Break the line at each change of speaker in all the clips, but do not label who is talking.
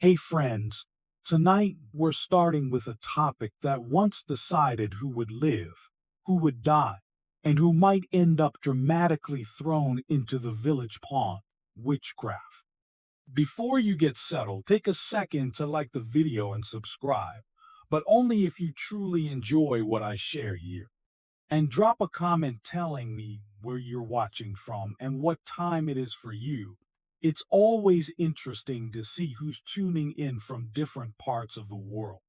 Hey friends, tonight we're starting with a topic that once decided who would live, who would die, and who might end up dramatically thrown into the village pond: witchcraft. Before you get settled, take a second to like the video and subscribe, but only if you truly enjoy what I share here. And drop a comment telling me where you're watching from and what time it is for you. It's always interesting to see who's tuning in from different parts of the world.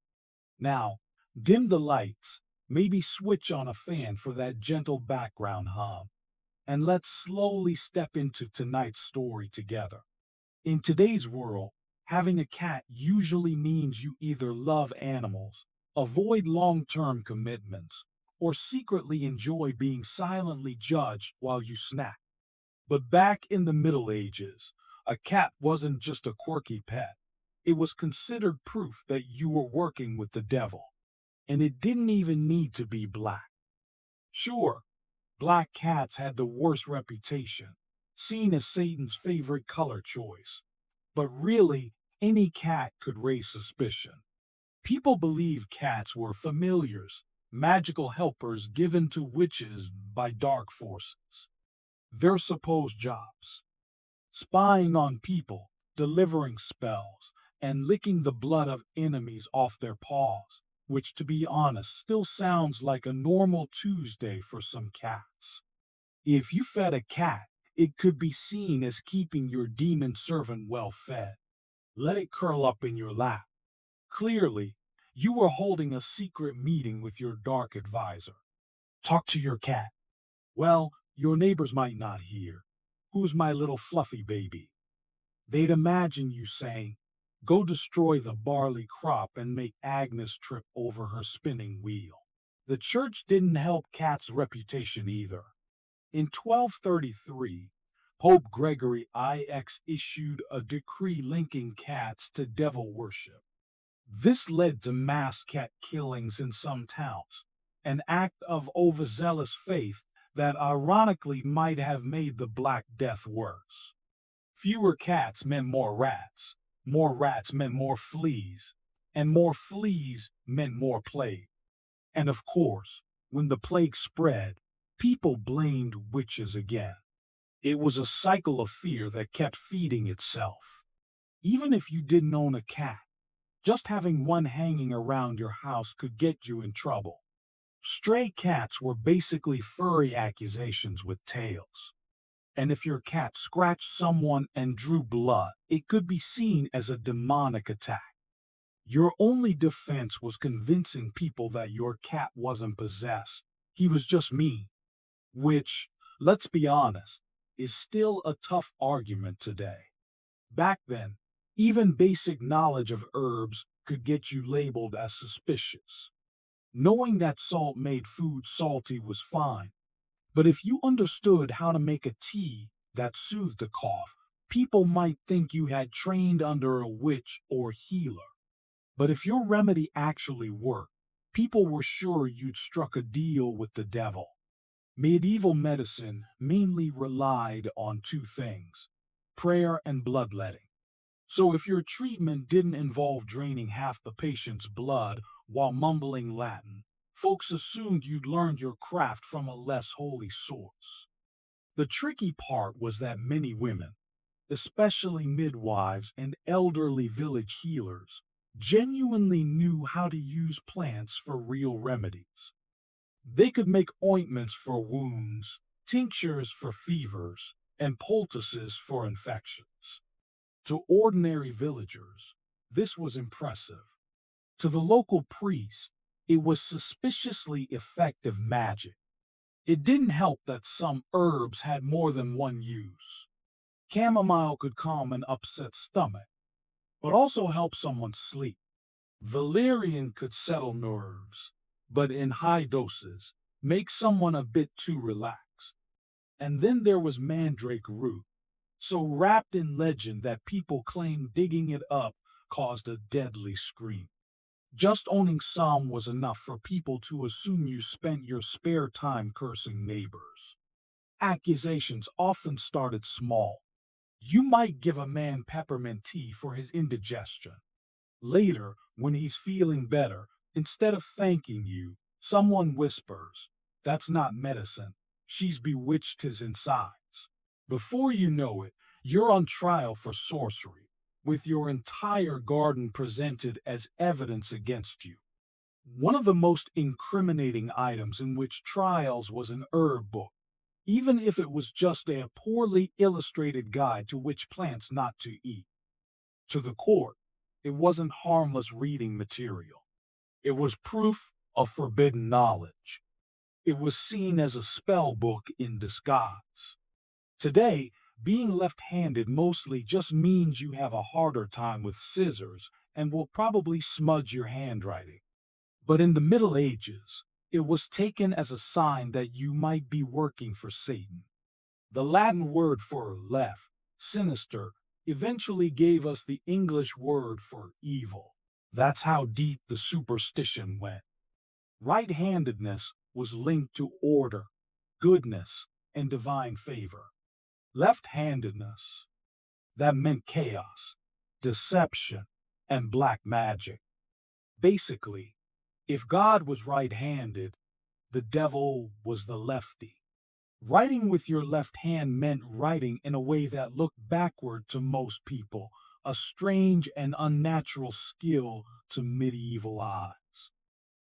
Now, dim the lights, maybe switch on a fan for that gentle background hum, and let's slowly step into tonight's story together. In today's world, having a cat usually means you either love animals, avoid long-term commitments, or secretly enjoy being silently judged while you snack. But back in the Middle Ages, a cat wasn't just a quirky pet. It was considered proof that you were working with the devil. And it didn't even need to be black. Sure, black cats had the worst reputation, seen as Satan's favorite color choice. But really, any cat could raise suspicion. People believed cats were familiars, magical helpers given to witches by dark forces. Their supposed jobs: spying on people, delivering spells, and licking the blood of enemies off their paws, which, to be honest, still sounds like a normal Tuesday for some cats. If you fed a cat, it could be seen as keeping your demon servant well fed. Let it curl up in your lap. Clearly, you were holding a secret meeting with your dark advisor. Talk to your cat. Well, your neighbors might not hear. Who's my little fluffy baby? They'd imagine you saying, go destroy the barley crop and make Agnes trip over her spinning wheel. The church didn't help cats' reputation either. In 1233, Pope Gregory IX issued a decree linking cats to devil worship. This led to mass cat killings in some towns, an act of overzealous faith that ironically might have made the Black Death worse. Fewer cats meant more rats meant more fleas, and more fleas meant more plague. And of course, when the plague spread, people blamed witches again. It was a cycle of fear that kept feeding itself. Even if you didn't own a cat, just having one hanging around your house could get you in trouble. Stray cats were basically furry accusations with tails. And if your cat scratched someone and drew blood, it could be seen as a demonic attack. Your only defense was convincing people that your cat wasn't possessed. He was just mean. Which, let's be honest, is still a tough argument today. Back then, even basic knowledge of herbs could get you labeled as suspicious. Knowing that salt made food salty was fine, but if you understood how to make a tea that soothed a cough, people might think you had trained under a witch or healer. But if your remedy actually worked, people were sure you'd struck a deal with the devil. Medieval medicine mainly relied on two things: prayer and bloodletting. So if your treatment didn't involve draining half the patient's blood while mumbling Latin, folks assumed you'd learned your craft from a less holy source. The tricky part was that many women, especially midwives and elderly village healers, genuinely knew how to use plants for real remedies. They could make ointments for wounds, tinctures for fevers, and poultices for infections. To ordinary villagers, this was impressive. To the local priest, it was suspiciously effective magic. It didn't help that some herbs had more than one use. Chamomile could calm an upset stomach, but also help someone sleep. Valerian could settle nerves, but in high doses, make someone a bit too relaxed. And then there was mandrake root, so wrapped in legend that people claimed digging it up caused a deadly scream. Just owning some was enough for people to assume you spent your spare time cursing neighbors. Accusations often started small. You might give a man peppermint tea for his indigestion. Later, when he's feeling better, instead of thanking you, someone whispers, "That's not medicine. She's bewitched his insides." Before you know it, you're on trial for sorcery, with your entire garden presented as evidence against you. One of the most incriminating items in which trials was an herb book, even if it was just a poorly illustrated guide to which plants not to eat. To the court, it wasn't harmless reading material. It was proof of forbidden knowledge. It was seen as a spell book in disguise. Today, being left-handed mostly just means you have a harder time with scissors and will probably smudge your handwriting. But in the Middle Ages, it was taken as a sign that you might be working for Satan. The Latin word for left, sinister, eventually gave us the English word for evil. That's how deep the superstition went. Right-handedness was linked to order, goodness, and divine favor. Left-handedness, that meant chaos, deception, and black magic. Basically, if God was right-handed, the devil was the lefty. Writing with your left hand meant writing in a way that looked backward to most people, a strange and unnatural skill to medieval eyes.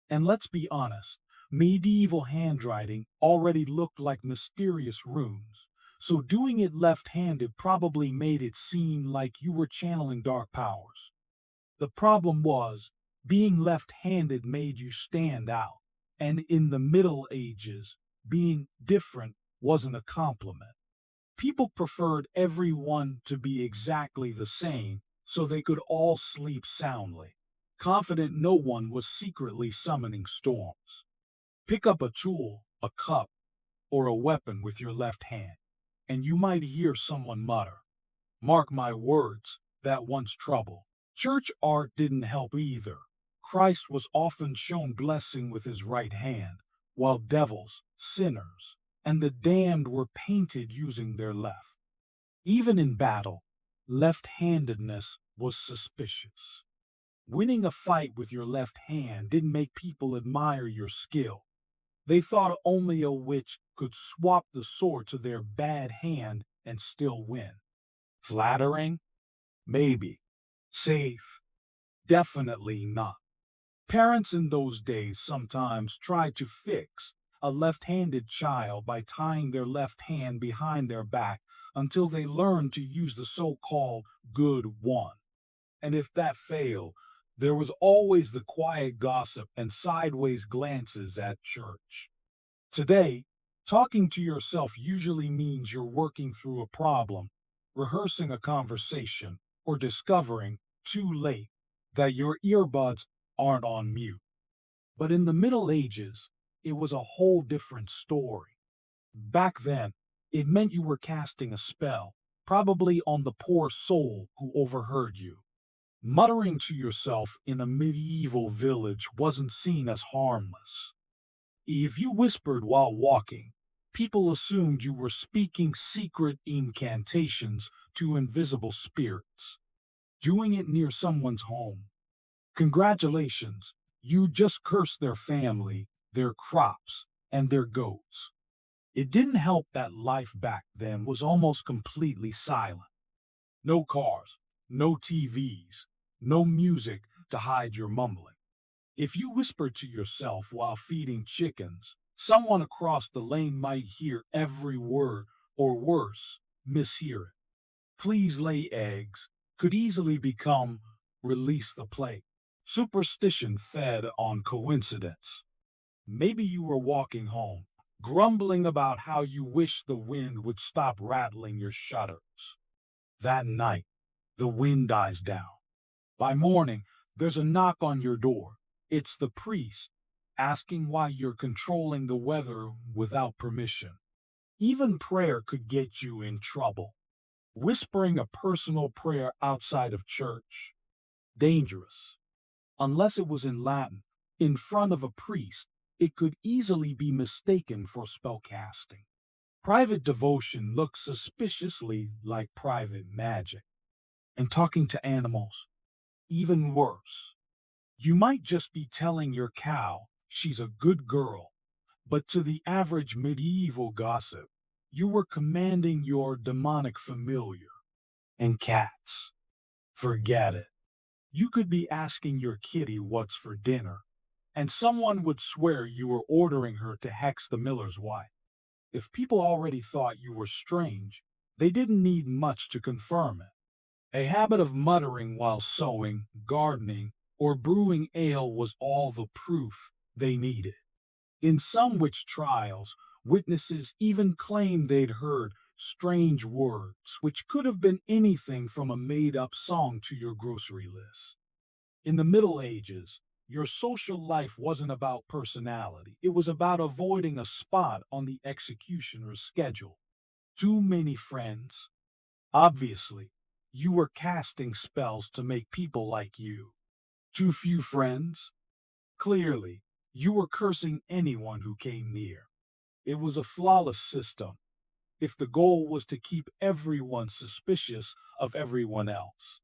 And let's be honest, medieval handwriting already looked like mysterious runes, so doing it left-handed probably made it seem like you were channeling dark powers. The problem was, being left-handed made you stand out, and in the Middle Ages, being different wasn't a compliment. People preferred everyone to be exactly the same so they could all sleep soundly, confident no one was secretly summoning storms. Pick up a tool, a cup, or a weapon with your left hand, and you might hear someone mutter, "Mark my words, that one's trouble." Church art didn't help either. Christ was often shown blessing with his right hand, while devils, sinners, and the damned were painted using their left. Even in battle, left-handedness was suspicious. Winning a fight with your left hand didn't make people admire your skill. They thought only a witch could swap the sword to their bad hand and still win. Flattering? Maybe. Safe? Definitely not. Parents in those days sometimes tried to fix a left-handed child by tying their left hand behind their back until they learned to use the so-called good one. And if that failed, there was always the quiet gossip and sideways glances at church. Today, talking to yourself usually means you're working through a problem, rehearsing a conversation, or discovering, too late, that your earbuds aren't on mute. But in the Middle Ages, it was a whole different story. Back then, it meant you were casting a spell, probably on the poor soul who overheard you. Muttering to yourself in a medieval village wasn't seen as harmless. If you whispered while walking, people assumed you were speaking secret incantations to invisible spirits. Doing it near someone's home. Congratulations, you just cursed their family, their crops, and their goats. It didn't help that life back then was almost completely silent. No cars, no TVs, no music to hide your mumbling. If you whispered to yourself while feeding chickens, someone across the lane might hear every word, or worse, mishear it. "Please lay eggs" could easily become "release the plague." Superstition fed on coincidence. Maybe you were walking home, grumbling about how you wish the wind would stop rattling your shutters. That night, the wind dies down. By morning, there's a knock on your door. It's the priest, asking why you're controlling the weather without permission. Even prayer could get you in trouble. Whispering a personal prayer outside of church? Dangerous. Unless it was in Latin, in front of a priest, it could easily be mistaken for spellcasting. Private devotion looks suspiciously like private magic. And talking to animals, even worse. You might just be telling your cow she's a good girl, but to the average medieval gossip, you were commanding your demonic familiar. And cats, forget it. You could be asking your kitty what's for dinner, and someone would swear you were ordering her to hex the miller's wife. If people already thought you were strange, they didn't need much to confirm it. A habit of muttering while sewing, gardening, or brewing ale was all the proof they needed. In some witch trials, witnesses even claimed they'd heard strange words, which could have been anything from a made up song to your grocery list. In the Middle Ages, your social life wasn't about personality, it was about avoiding a spot on the executioner's schedule. Too many friends? Obviously, you were casting spells to make people like you. Too few friends? Clearly, you were cursing anyone who came near. It was a flawless system, if the goal was to keep everyone suspicious of everyone else.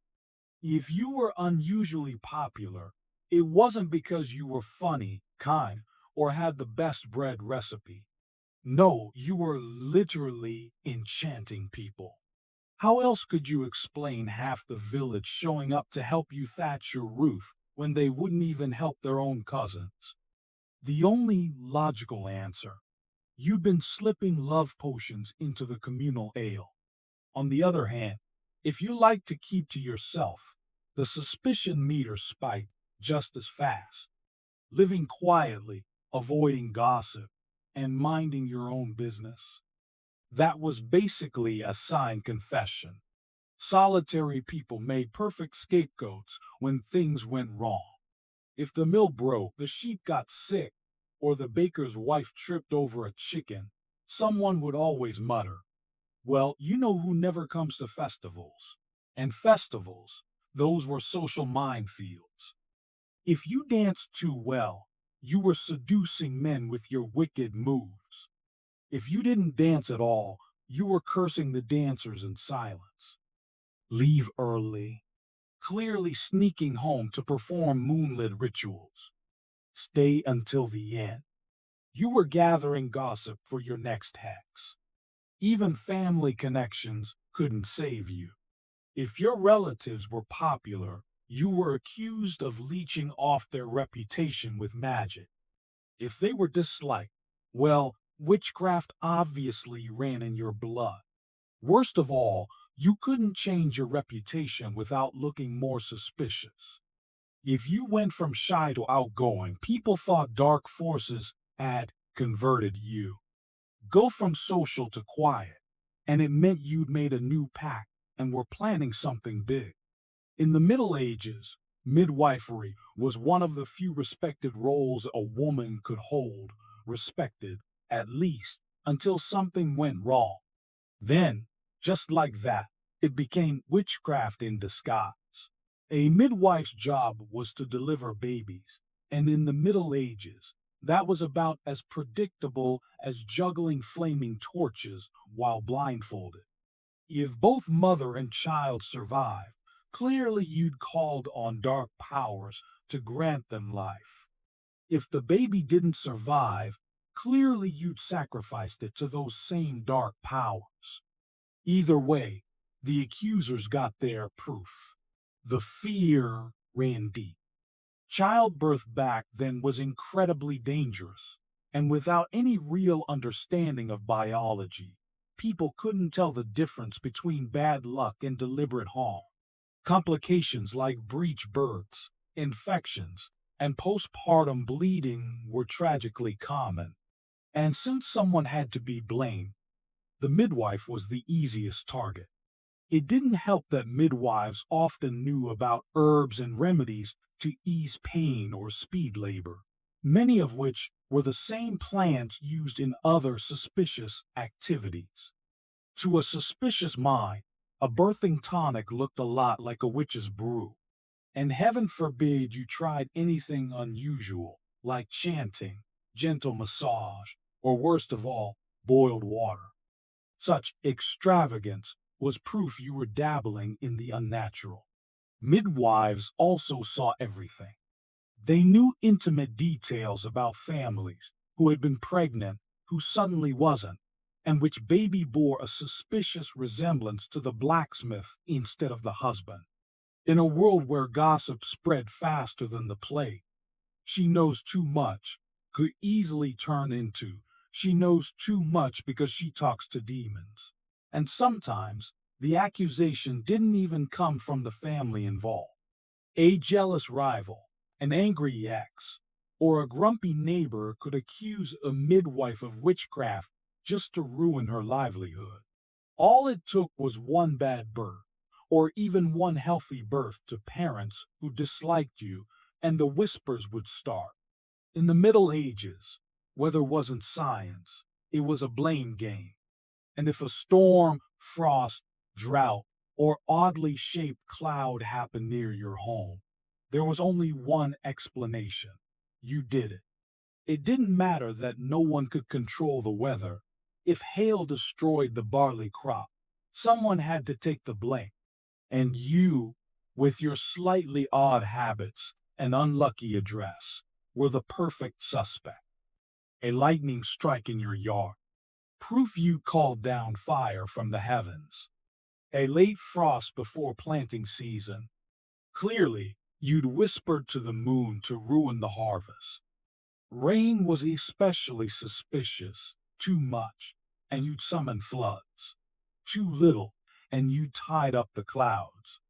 If you were unusually popular, it wasn't because you were funny, kind, or had the best bread recipe. No, you were literally enchanting people. How else could you explain half the village showing up to help you thatch your roof when they wouldn't even help their own cousins? The only logical answer: you'd been slipping love potions into the communal ale. On the other hand, if you liked to keep to yourself, the suspicion meter spiked just as fast. Living quietly, avoiding gossip, and minding your own business. That was basically a signed confession. Solitary people made perfect scapegoats when things went wrong. If the mill broke, the sheep got sick, or the baker's wife tripped over a chicken, someone would always mutter, "Well, you know who never comes to festivals." And festivals, those were social minefields. If you danced too well, you were seducing men with your wicked moves. If you didn't dance at all, you were cursing the dancers in silence. Leave early, clearly sneaking home to perform moonlit rituals. Stay until the end. You were gathering gossip for your next hex. Even family connections couldn't save you. If your relatives were popular, you were accused of leeching off their reputation with magic. If they were disliked, well, witchcraft obviously ran in your blood. Worst of all, you couldn't change your reputation without looking more suspicious. If you went from shy to outgoing, people thought dark forces had converted you. Go from social to quiet, and it meant you'd made a new pact and were planning something big. In the Middle Ages, midwifery was one of the few respected roles a woman could hold, respected, at least, until something went wrong. Then, just like that, it became witchcraft in disguise. A midwife's job was to deliver babies, and in the Middle Ages, that was about as predictable as juggling flaming torches while blindfolded. If both mother and child survived, clearly you'd called on dark powers to grant them life. If the baby didn't survive, clearly you'd sacrificed it to those same dark powers. Either way, the accusers got their proof. The fear ran deep. Childbirth back then was incredibly dangerous, and without any real understanding of biology, people couldn't tell the difference between bad luck and deliberate harm. Complications like breech births, infections, and postpartum bleeding were tragically common. And since someone had to be blamed, the midwife was the easiest target. It didn't help that midwives often knew about herbs and remedies to ease pain or speed labor, many of which were the same plants used in other suspicious activities. To a suspicious mind, a birthing tonic looked a lot like a witch's brew, and heaven forbid you tried anything unusual, like chanting, gentle massage, or worst of all, boiled water. Such extravagance was proof you were dabbling in the unnatural. Midwives also saw everything. They knew intimate details about families who had been pregnant, who suddenly wasn't, and which baby bore a suspicious resemblance to the blacksmith instead of the husband. In a world where gossip spread faster than the plague, she knows too much could easily turn into she knows too much because she talks to demons. And sometimes the accusation didn't even come from the family involved. A jealous rival, an angry ex, or a grumpy neighbor could accuse a midwife of witchcraft just to ruin her livelihood. All it took was one bad birth, or even one healthy birth to parents who disliked you, and the whispers would start. In the Middle Ages, weather wasn't science, it was a blame game. And if a storm, frost, drought, or oddly shaped cloud happened near your home, there was only one explanation. You did it. It didn't matter that no one could control the weather. If hail destroyed the barley crop, someone had to take the blame. And you, with your slightly odd habits and unlucky address, were the perfect suspect. A lightning strike in your yard, proof you called down fire from the heavens. A late frost before planting season, clearly you'd whispered to the moon to ruin the harvest. Rain was especially suspicious, too much, and you'd summon floods. Too little, and you tied up the clouds.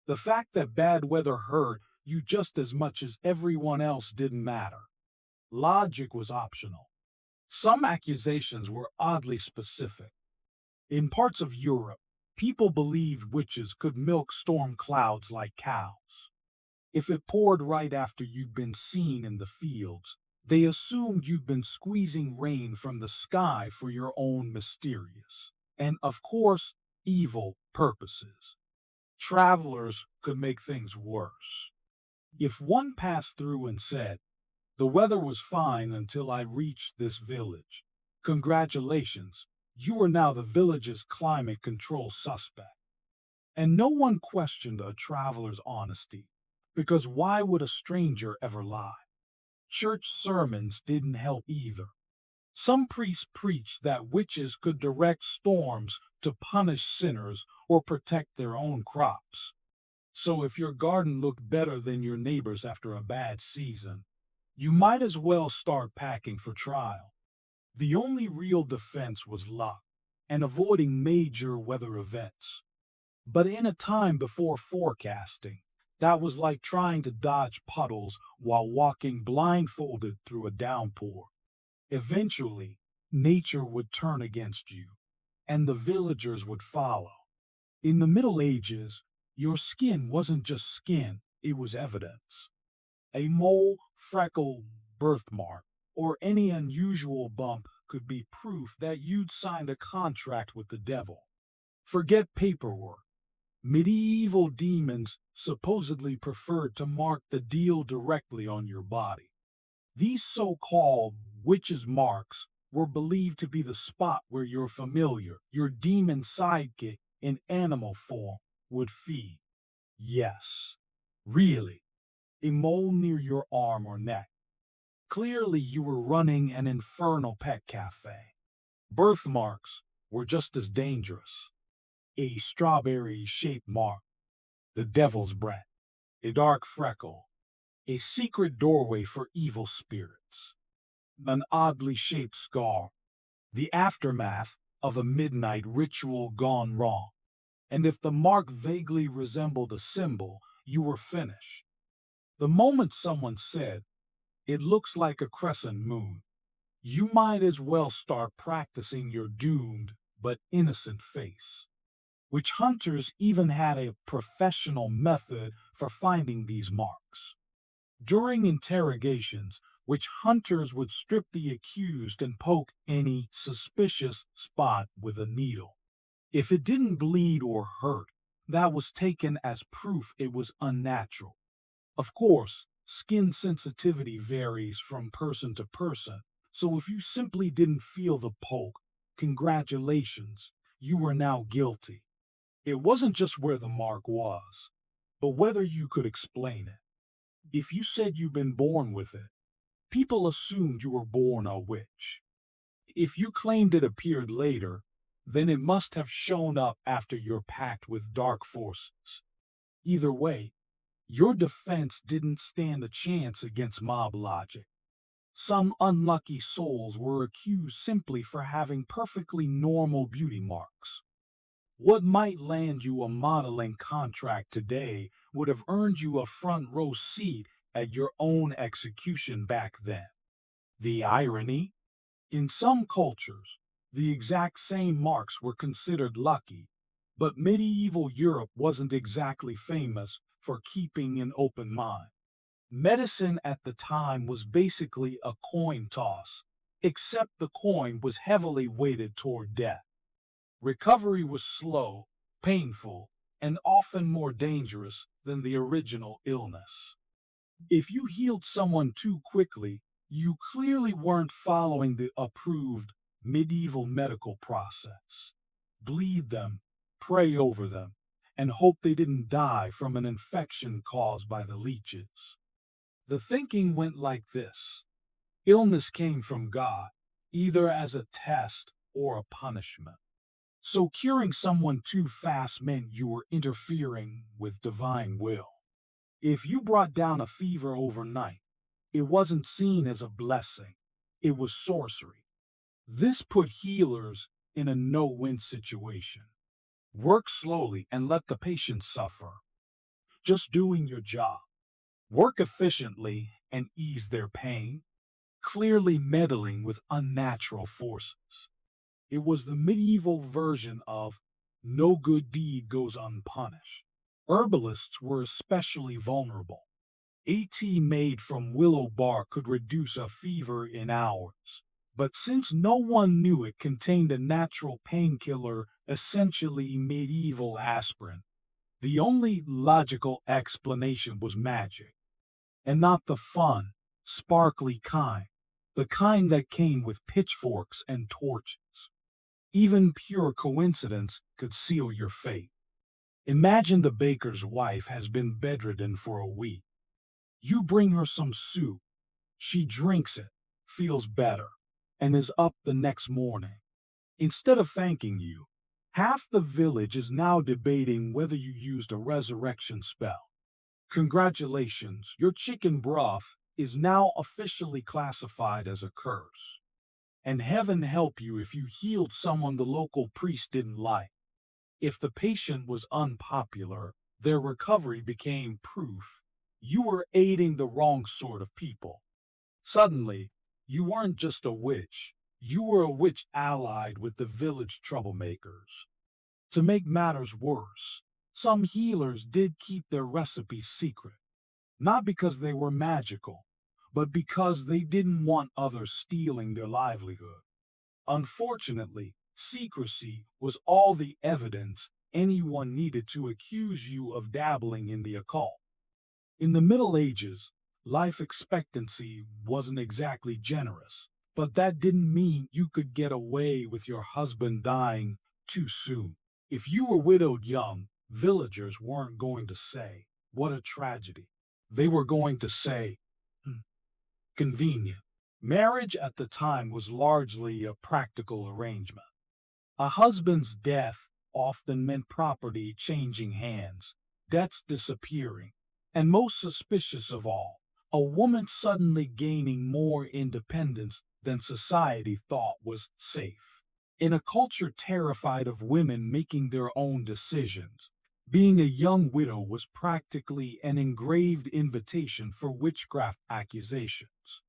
The fact that bad weather hurt you just as much as everyone else didn't matter. Logic was optional. Some accusations were oddly specific. In parts of Europe, people believed witches could milk storm clouds like cows. If it poured right after you'd been seen in the fields, they assumed you'd been squeezing rain from the sky for your own mysterious, and of course, evil purposes. Travelers could make things worse. If one passed through and said, "The weather was fine until I reached this village. Congratulations, you are now the village's climate control suspect." And no one questioned a traveler's honesty, because why would a stranger ever lie? Church sermons didn't help either. Some priests preached that witches could direct storms to punish sinners or protect their own crops. So if your garden looked better than your neighbor's after a bad season, you might as well start packing for trial. The only real defense was luck and avoiding major weather events. But in a time before forecasting, that was like trying to dodge puddles while walking blindfolded through a downpour. Eventually, nature would turn against you, and the villagers would follow. In the Middle Ages, your skin wasn't just skin, it was evidence. A mole, freckle, birthmark, or any unusual bump could be proof that you'd signed a contract with the devil. Forget paperwork. Medieval demons supposedly preferred to mark the deal directly on your body. These so-called witches' marks were believed to be the spot where your familiar, your demon sidekick in animal form, would feed. Yes, really, a mole near your arm or neck. Clearly you were running an infernal pet cafe. Birthmarks were just as dangerous. A strawberry-shaped mark, the devil's breath, a dark freckle, a secret doorway for evil spirits, an oddly shaped scar, the aftermath of a midnight ritual gone wrong. And if the mark vaguely resembled a symbol, you were finished. The moment someone said, "It looks like a crescent moon," you might as well start practicing your doomed but innocent face. Witch hunters even had a professional method for finding these marks. During interrogations, witch hunters would strip the accused and poke any suspicious spot with a needle. If it didn't bleed or hurt, that was taken as proof it was unnatural. Of course, skin sensitivity varies from person to person, so if you simply didn't feel the poke, congratulations, you were now guilty. It wasn't just where the mark was, but whether you could explain it. If you said you'd been born with it, people assumed you were born a witch. If you claimed it appeared later, then it must have shown up after your pact with dark forces. Either way, your defense didn't stand a chance against mob logic. Some unlucky souls were accused simply for having perfectly normal beauty marks. What might land you a modeling contract today would have earned you a front row seat at your own execution back then. The irony? In some cultures, the exact same marks were considered lucky, but medieval Europe wasn't exactly famous for keeping an open mind. Medicine at the time was basically a coin toss, except the coin was heavily weighted toward death. Recovery was slow, painful, and often more dangerous than the original illness. If you healed someone too quickly, you clearly weren't following the approved medieval medical process. Bleed them, pray over them, and hope they didn't die from an infection caused by the leeches. The thinking went like this: illness came from God, either as a test or a punishment. So curing someone too fast meant you were interfering with divine will. If you brought down a fever overnight, it wasn't seen as a blessing, it was sorcery. This put healers in a no-win situation. Work slowly and let the patient suffer, just doing your job. Work efficiently and ease their pain, clearly meddling with unnatural forces. It was the medieval version of no good deed goes unpunished. Herbalists were especially vulnerable. A tea made from willow bark could reduce a fever in hours. But since no one knew it contained a natural painkiller, essentially medieval aspirin, the only logical explanation was magic. And not the fun, sparkly kind, the kind that came with pitchforks and torches. Even pure coincidence could seal your fate. Imagine the baker's wife has been bedridden for a week. You bring her some soup, she drinks it, feels better, and is up the next morning. Instead of thanking you, half the village is now debating whether you used a resurrection spell. Congratulations, your chicken broth is now officially classified as a curse. And heaven help you if you healed someone the local priest didn't like. If the patient was unpopular, their recovery became proof you were aiding the wrong sort of people. Suddenly, you weren't just a witch, you were a witch allied with the village troublemakers. To make matters worse, some healers did keep their recipes secret, not because they were magical, but because they didn't want others stealing their livelihood. Unfortunately, secrecy was all the evidence anyone needed to accuse you of dabbling in the occult. In the Middle Ages, life expectancy wasn't exactly generous, but that didn't mean you could get away with your husband dying too soon. If you were widowed young, villagers weren't going to say, "What a tragedy." They were going to say, "Convenient." Marriage at the time was largely a practical arrangement. A husband's death often meant property changing hands, debts disappearing, and most suspicious of all, a woman suddenly gaining more independence than society thought was safe. In a culture terrified of women making their own decisions, being a young widow was practically an engraved invitation for witchcraft accusations.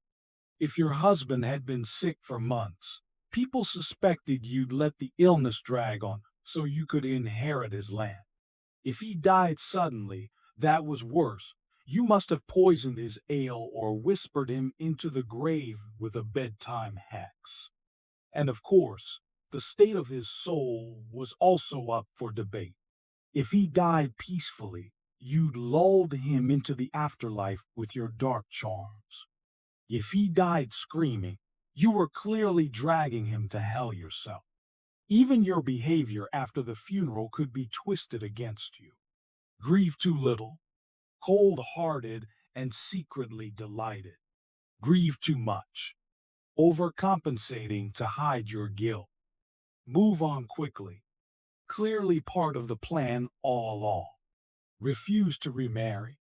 If your husband had been sick for months, people suspected you'd let the illness drag on so you could inherit his land. If he died suddenly, that was worse. You must have poisoned his ale or whispered him into the grave with a bedtime hex. And of course, the state of his soul was also up for debate. If he died peacefully, you'd lulled him into the afterlife with your dark charms. If he died screaming, you were clearly dragging him to hell yourself. Even your behavior after the funeral could be twisted against you. Grieve too little, cold-hearted, and secretly delighted. Grieve too much, overcompensating to hide your guilt. Move on quickly, clearly part of the plan all along. Refuse to remarry,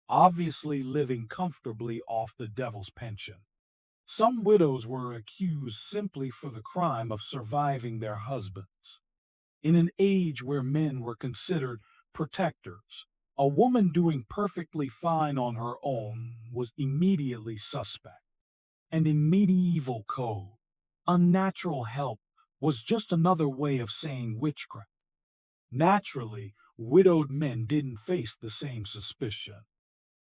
obviously living comfortably off the devil's pension. Some widows were accused simply for the crime of surviving their husbands. In an age where men were considered protectors, a woman doing perfectly fine on her own was immediately suspect. And in medieval code, unnatural help was just another way of saying witchcraft. Naturally, widowed men didn't face the same suspicion.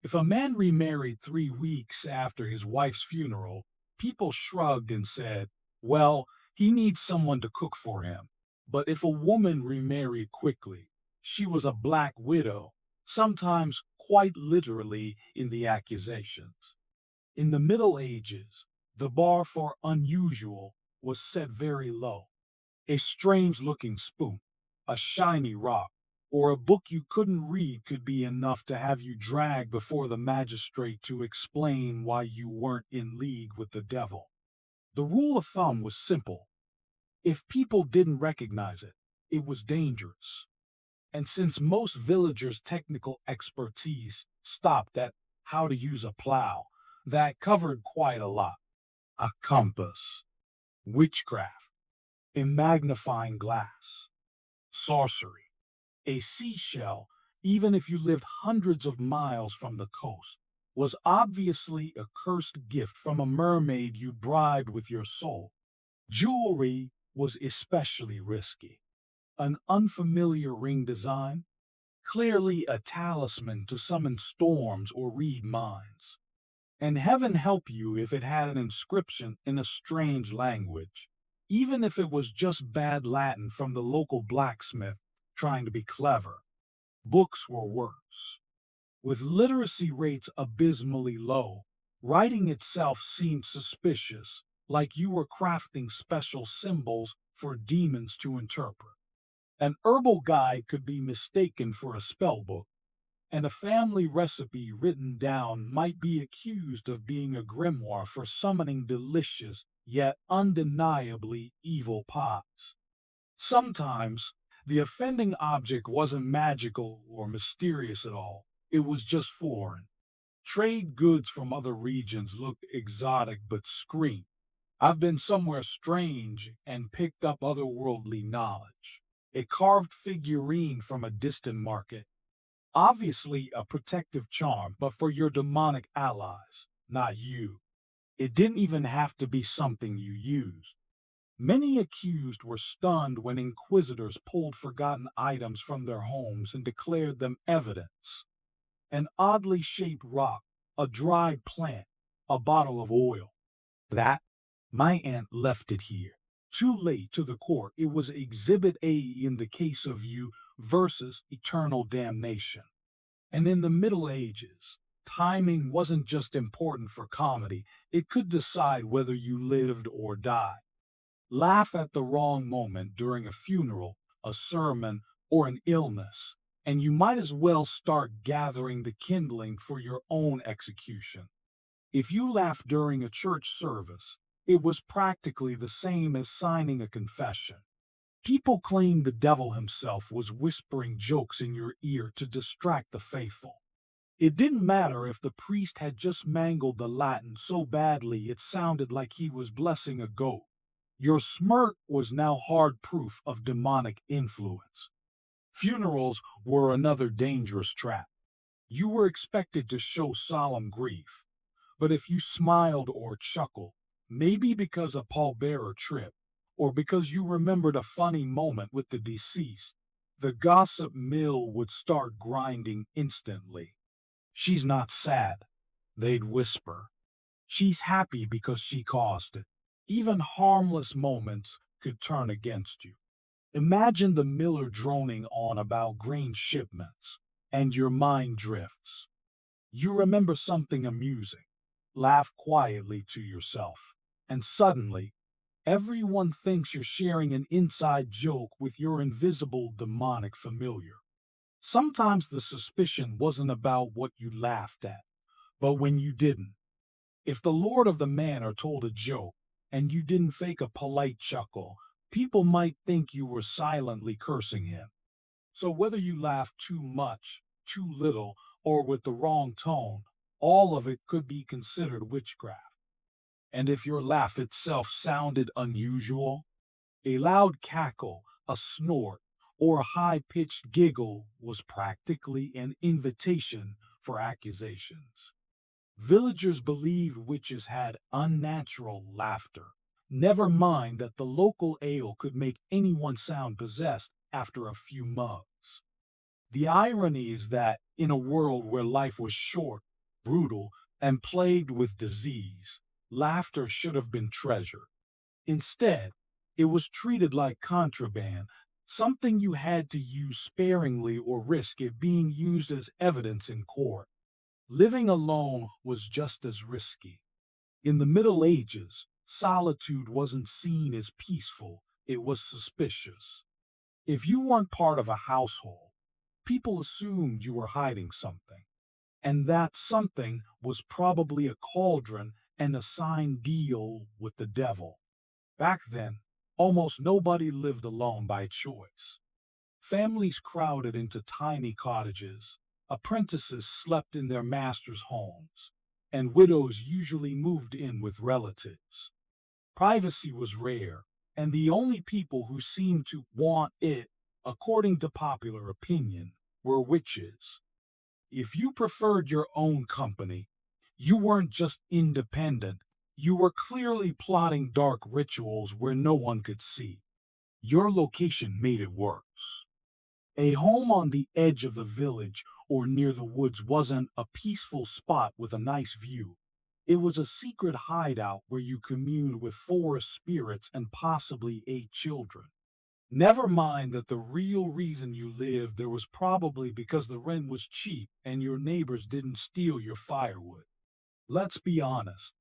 If a man remarried 3 weeks after his wife's funeral, people shrugged and said, well, he needs someone to cook for him. But if a woman remarried quickly, she was a black widow, sometimes quite literally in the accusations. In the Middle Ages, the bar for unusual was set very low. A strange-looking spoon, a shiny rock, or a book you couldn't read could be enough to have you dragged before the magistrate to explain why you weren't in league with the devil. The rule of thumb was simple. If people didn't recognize it, it was dangerous. And since most villagers' technical expertise stopped at how to use a plow, that covered quite a lot. A compass, witchcraft, a magnifying glass, sorcery, a seashell, even if you lived hundreds of miles from the coast, was obviously a cursed gift from a mermaid you bribed with your soul. Jewelry was especially risky. An unfamiliar ring design, clearly a talisman to summon storms or read minds. And heaven help you if it had an inscription in a strange language, even if it was just bad Latin from the local blacksmith trying to be clever. Books were worse. With literacy rates abysmally low, writing itself seemed suspicious, like you were crafting special symbols for demons to interpret. An herbal guide could be mistaken for a spell book, and a family recipe written down might be accused of being a grimoire for summoning delicious yet undeniably evil pies. Sometimes, the offending object wasn't magical or mysterious at all. It was just foreign. Trade goods from other regions looked exotic but screamed, I've been somewhere strange and picked up otherworldly knowledge. A carved figurine from a distant market, obviously a protective charm, but for your demonic allies, not you. It didn't even have to be something you used. Many accused were stunned when inquisitors pulled forgotten items from their homes and declared them evidence. An oddly shaped rock, a dried plant, a bottle of oil. That, my aunt left it here. Too late to the court. It was Exhibit A in the case of you versus eternal damnation. And in the Middle Ages, timing wasn't just important for comedy, it could decide whether you lived or died. Laugh at the wrong moment during a funeral, a sermon, or an illness, and you might as well start gathering the kindling for your own execution. If you laughed during a church service, it was practically the same as signing a confession. People claimed the devil himself was whispering jokes in your ear to distract the faithful. It didn't matter if the priest had just mangled the Latin so badly it sounded like he was blessing a goat. Your smirk was now hard proof of demonic influence. Funerals were another dangerous trap. You were expected to show solemn grief, but if you smiled or chuckled, maybe because a pallbearer tripped, or because you remembered a funny moment with the deceased, the gossip mill would start grinding instantly. She's not sad, they'd whisper. She's happy because she caused it. Even harmless moments could turn against you. Imagine the miller droning on about grain shipments, and your mind drifts. You remember something amusing, laugh quietly to yourself, and suddenly, Everyone thinks you're sharing an inside joke with your invisible demonic familiar. Sometimes the suspicion wasn't about what you laughed at, but when you didn't. If the lord of the manor told a joke and you didn't fake a polite chuckle, people might think you were silently cursing him. So whether you laughed too much, too little, or with the wrong tone, all of it could be considered witchcraft. And if your laugh itself sounded unusual, a loud cackle, a snort, or a high-pitched giggle was practically an invitation for accusations. Villagers believed witches had unnatural laughter. Never mind that the local ale could make anyone sound possessed after a few mugs. The irony is that in a world where life was short, brutal, and plagued with disease, laughter should have been treasured. Instead, it was treated like contraband, something you had to use sparingly or risk it being used as evidence in court. Living alone was just as risky. In the Middle Ages, solitude wasn't seen as peaceful, it was suspicious. If you weren't part of a household, people assumed you were hiding something, and that something was probably a cauldron and a signed deal with the devil. Back then, almost nobody lived alone by choice. Families crowded into tiny cottages, apprentices slept in their masters' homes, and widows usually moved in with relatives. Privacy was rare, and the only people who seemed to want it, according to popular opinion, were witches. If you preferred your own company, you weren't just independent, you were clearly plotting dark rituals where no one could see. Your location made it worse. A home on the edge of the village or near the woods wasn't a peaceful spot with a nice view. It was a secret hideout where you communed with forest spirits and possibly ate children. Never mind that the real reason you lived there was probably because the rent was cheap and your neighbors didn't steal your firewood. Let's be honest,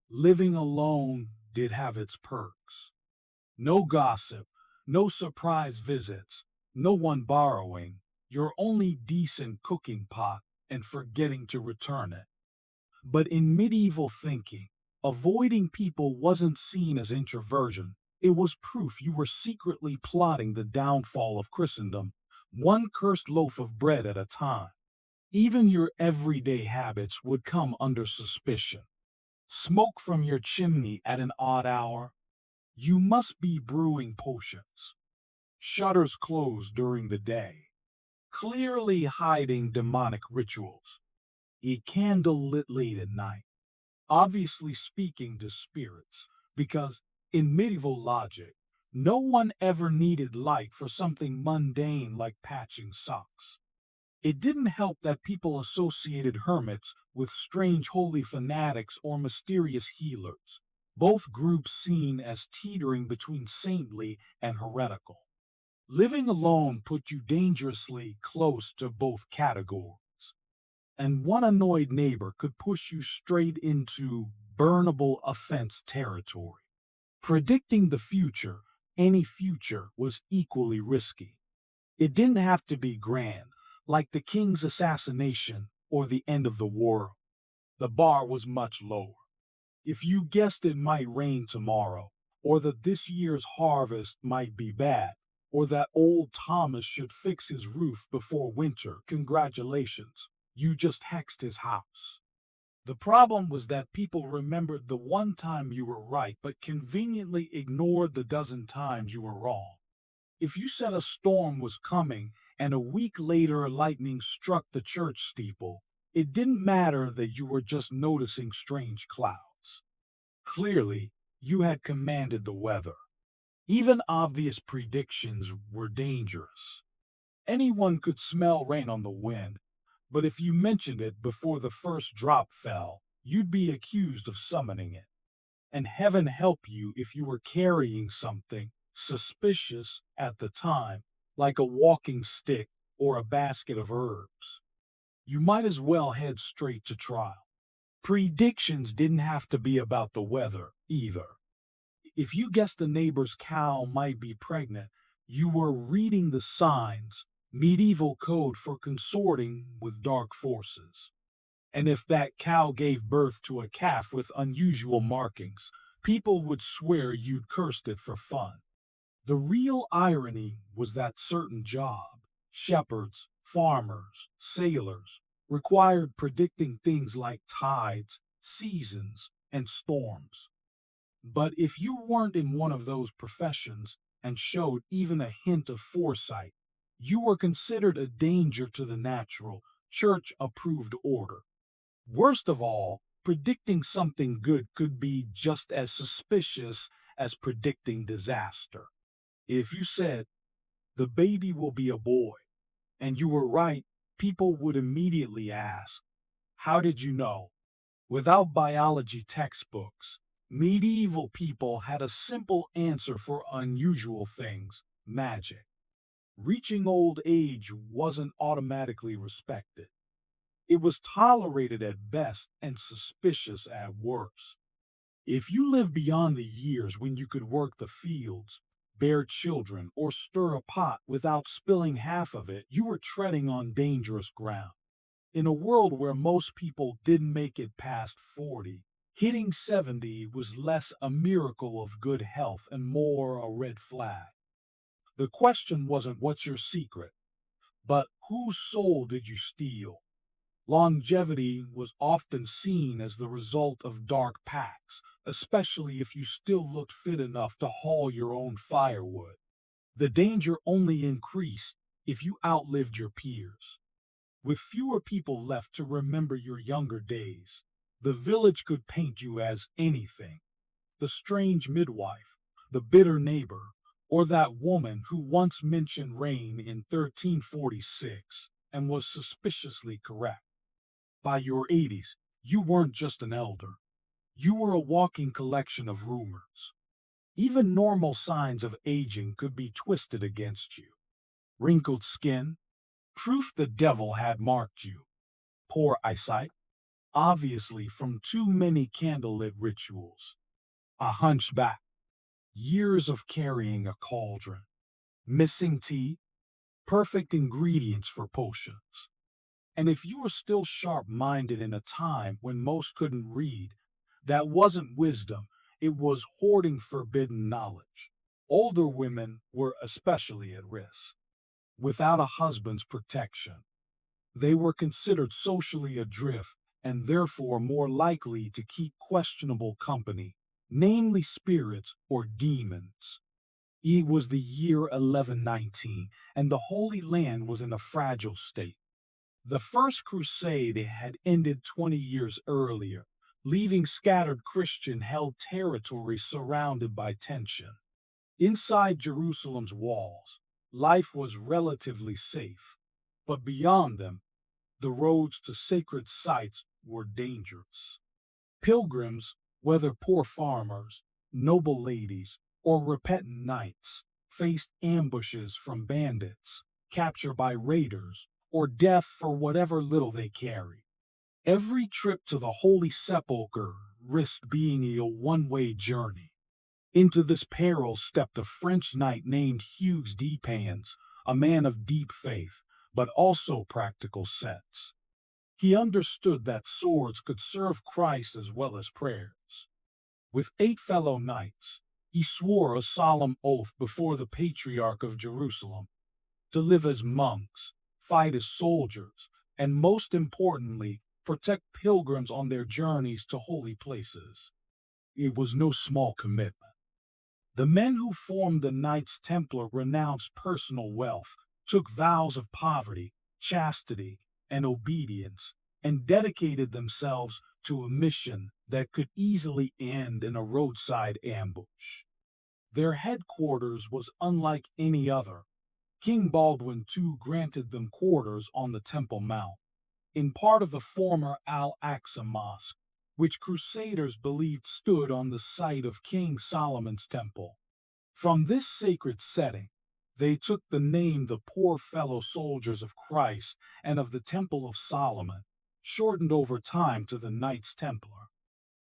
living alone did have its perks. No gossip, no surprise visits, no one borrowing, your only decent cooking pot and forgetting to return it. But in medieval thinking, avoiding people wasn't seen as introversion. It was proof you were secretly plotting the downfall of Christendom, one cursed loaf of bread at a time. Even your everyday habits would come under suspicion. Smoke from your chimney at an odd hour? You must be brewing potions. Shutters closed during the day, clearly hiding demonic rituals. A candle lit late at night, obviously speaking to spirits, because in medieval logic, no one ever needed light for something mundane like patching socks. It didn't help that people associated hermits with strange holy fanatics or mysterious healers, both groups seen as teetering between saintly and heretical. Living alone put you dangerously close to both categories, and one annoyed neighbor could push you straight into burnable offense territory. Predicting the future, any future, was equally risky. It didn't have to be grand, like the king's assassination or the end of the world. The bar was much lower. If you guessed it might rain tomorrow, or that this year's harvest might be bad, or that old Thomas should fix his roof before winter, congratulations, you just hexed his house. The problem was that people remembered the one time you were right but conveniently ignored the dozen times you were wrong. If you said a storm was coming and a week later lightning struck the church steeple, it didn't matter that you were just noticing strange clouds. Clearly, you had commanded the weather. Even obvious predictions were dangerous. Anyone could smell rain on the wind, but if you mentioned it before the first drop fell, you'd be accused of summoning it. And heaven help you if you were carrying something suspicious at the time, like a walking stick or a basket of herbs. You might as well head straight to trial. Predictions didn't have to be about the weather, either. If you guessed the neighbor's cow might be pregnant, you were reading the signs, medieval code for consorting with dark forces. And if that cow gave birth to a calf with unusual markings, people would swear you'd cursed it for fun. The real irony was that certain job, shepherds, farmers, sailors, required predicting things like tides, seasons, and storms. But if you weren't in one of those professions and showed even a hint of foresight, you were considered a danger to the natural, church-approved order. Worst of all, predicting something good could be just as suspicious as predicting disaster. If you said, the baby will be a boy, and you were right, people would immediately ask, how did you know? Without biology textbooks, medieval people had a simple answer for unusual things: magic. Reaching old age wasn't automatically respected. It was tolerated at best and suspicious at worst. If you lived beyond the years when you could work the fields, bear children, or stir a pot without spilling half of it, you were treading on dangerous ground. In a world where most people didn't make it past 40, hitting 70 was less a miracle of good health and more a red flag. The question wasn't what's your secret, but whose soul did you steal? Longevity was often seen as the result of dark pacts, especially if you still looked fit enough to haul your own firewood. The danger only increased if you outlived your peers. With fewer people left to remember your younger days, the village could paint you as anything: the strange midwife, the bitter neighbor, or that woman who once mentioned rain in 1346 and was suspiciously correct. By your 80s, you weren't just an elder. You were a walking collection of rumors. Even normal signs of aging could be twisted against you. Wrinkled skin, proof the devil had marked you. Poor eyesight, obviously from too many candlelit rituals. A hunchback, years of carrying a cauldron. Missing teeth, perfect ingredients for potions. And if you were still sharp-minded in a time when most couldn't read, that wasn't wisdom, it was hoarding forbidden knowledge. Older women were especially at risk. Without a husband's protection, they were considered socially adrift and therefore more likely to keep questionable company, namely spirits or demons. It was the year 1119, and the Holy Land was in a fragile state. The First Crusade had ended 20 years earlier, leaving scattered Christian-held territory surrounded by tension. Inside Jerusalem's walls, life was relatively safe, but beyond them, the roads to sacred sites were dangerous. Pilgrims, whether poor farmers, noble ladies, or repentant knights, faced ambushes from bandits, capture by raiders, or death for whatever little they carried. Every trip to the Holy Sepulchre risked being a one-way journey. Into this peril stepped a French knight named Hugues de Payens, a man of deep faith, but also practical sense. He understood that swords could serve Christ as well as prayers. With 8 fellow knights, he swore a solemn oath before the Patriarch of Jerusalem to live as monks, fight as soldiers, and most importantly, protect pilgrims on their journeys to holy places. It was no small commitment. The men who formed the Knights Templar renounced personal wealth, took vows of poverty, chastity, and obedience, and dedicated themselves to a mission that could easily end in a roadside ambush. Their headquarters was unlike any other. King Baldwin II granted them quarters on the Temple Mount, in part of the former Al-Aqsa Mosque, which Crusaders believed stood on the site of King Solomon's temple. From this sacred setting, they took the name the Poor Fellow Soldiers of Christ and of the Temple of Solomon, shortened over time to the Knights Templar.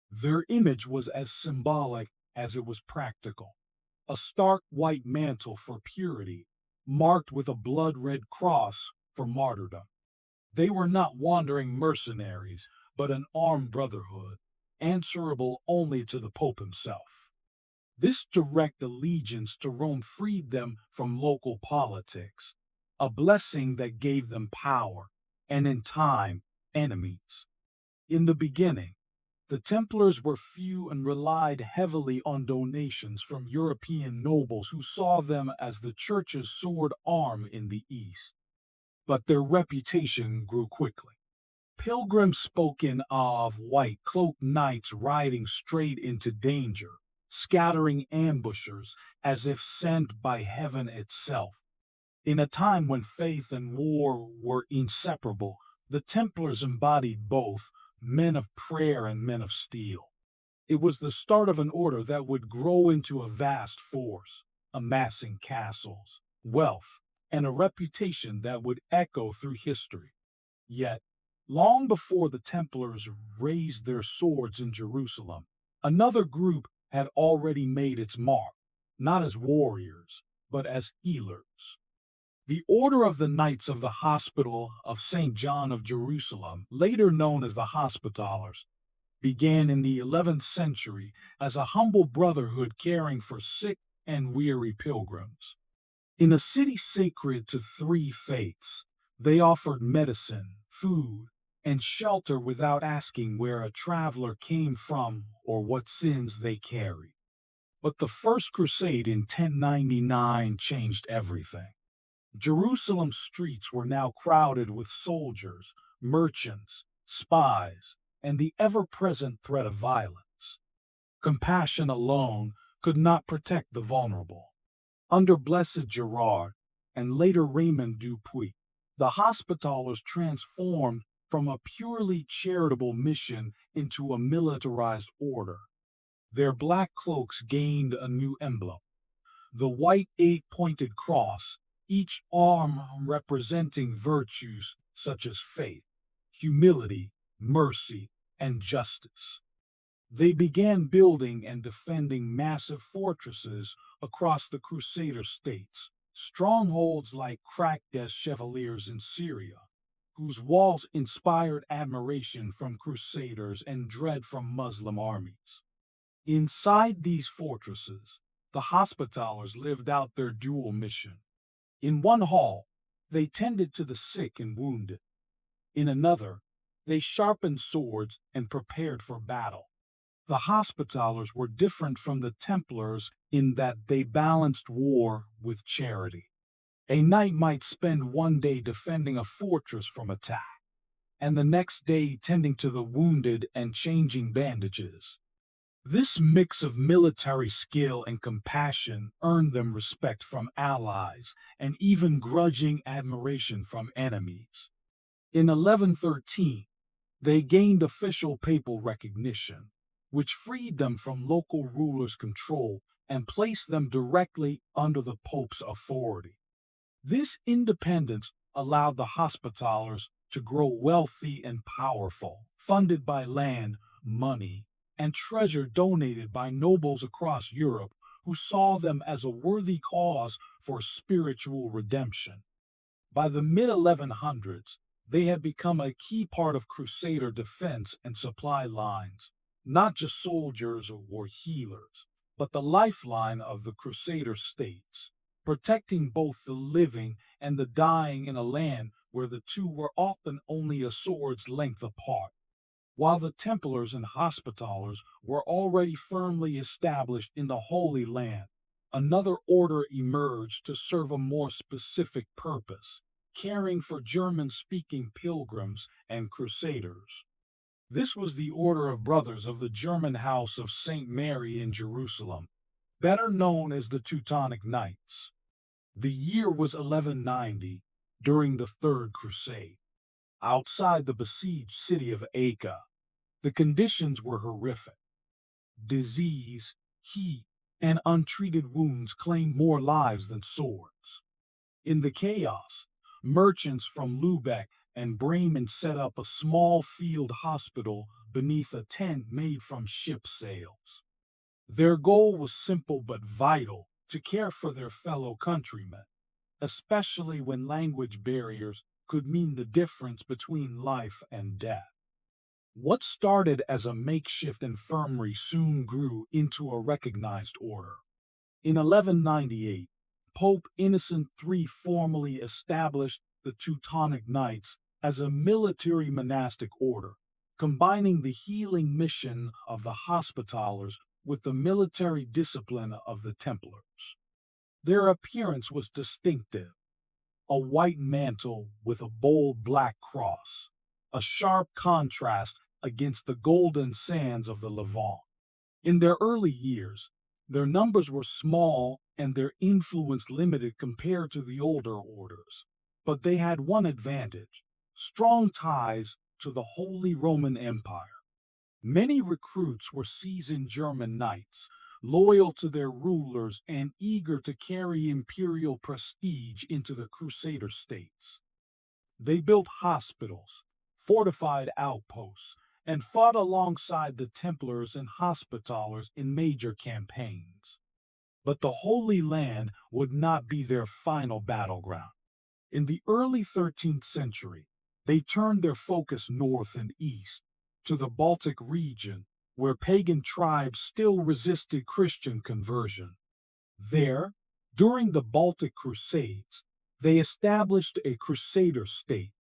Their image was as symbolic as it was practical. A stark white mantle for purity, marked with a blood-red cross for martyrdom. They were not wandering mercenaries, but an armed brotherhood, answerable only to the Pope himself. This direct allegiance to Rome freed them from local politics, a blessing that gave them power, and in time, enemies. In the beginning, the Templars were few and relied heavily on donations from European nobles who saw them as the Church's sword arm in the East. But their reputation grew quickly. Pilgrims spoke in awe of white-cloaked knights riding straight into danger, scattering ambushers as if sent by heaven itself. In a time when faith and war were inseparable, the Templars embodied both, men of prayer and men of steel. It was the start of an order that would grow into a vast force, amassing castles, wealth, and a reputation that would echo through history. Yet, long before the Templars raised their swords in Jerusalem, another group had already made its mark, not as warriors, but as healers. The Order of the Knights of the Hospital of St. John of Jerusalem, later known as the Hospitallers, began in the 11th century as a humble brotherhood caring for sick and weary pilgrims. In a city sacred to three faiths, they offered medicine, food, and shelter without asking where a traveler came from or what sins they carried. But the First Crusade in 1099 changed everything. Jerusalem's streets were now crowded with soldiers, merchants, spies, and the ever-present threat of violence. Compassion alone could not protect the vulnerable. Under Blessed Gerard, and later Raymond Dupuy, the Hospitallers transformed from a purely charitable mission into a militarized order. Their black cloaks gained a new emblem, the white eight-pointed cross, each arm representing virtues such as faith, humility, mercy, and justice. They began building and defending massive fortresses across the Crusader states, strongholds like cracked as Chevaliers in Syria, whose walls inspired admiration from Crusaders and dread from Muslim armies. Inside these fortresses, the Hospitallers lived out their dual mission. In one hall, they tended to the sick and wounded. In another, they sharpened swords and prepared for battle. The Hospitallers were different from the Templars in that they balanced war with charity. A knight might spend one day defending a fortress from attack, and the next day tending to the wounded and changing bandages. This mix of military skill and compassion earned them respect from allies and even grudging admiration from enemies. In 1113, they gained official papal recognition, which freed them from local rulers' control and placed them directly under the Pope's authority. This independence allowed the Hospitallers to grow wealthy and powerful, funded by land, money, and treasure donated by nobles across Europe who saw them as a worthy cause for spiritual redemption. By the mid-1100s, they had become a key part of Crusader defense and supply lines, not just soldiers or healers, but the lifeline of the Crusader states, protecting both the living and the dying in a land where the two were often only a sword's length apart. While the Templars and Hospitallers were already firmly established in the Holy Land, another order emerged to serve a more specific purpose, caring for German-speaking pilgrims and crusaders. This was the Order of Brothers of the German House of St. Mary in Jerusalem, better known as the Teutonic Knights. The year was 1190, during the Third Crusade. Outside the besieged city of Acre, the conditions were horrific. Disease, heat, and untreated wounds claimed more lives than swords. In the chaos, merchants from Lubeck and Bremen set up a small field hospital beneath a tent made from ship sails. Their goal was simple but vital: to care for their fellow countrymen, especially when language barriers could mean the difference between life and death. What started as a makeshift infirmary soon grew into a recognized order. In 1198, Pope Innocent III formally established the Teutonic Knights as a military monastic order, combining the healing mission of the Hospitallers with the military discipline of the Templars. Their appearance was distinctive: a white mantle with a bold black cross, a sharp contrast against the golden sands of the Levant. In their early years, their numbers were small and their influence limited compared to the older orders. But they had one advantage: strong ties to the Holy Roman Empire. Many recruits were seasoned German knights, loyal to their rulers and eager to carry imperial prestige into the Crusader states. They built hospitals, fortified outposts, and fought alongside the Templars and Hospitallers in major campaigns. But the Holy Land would not be their final battleground. In the early 13th century, they turned their focus north and east, to the Baltic region, where pagan tribes still resisted Christian conversion. There, during the Baltic Crusades, they established a crusader state,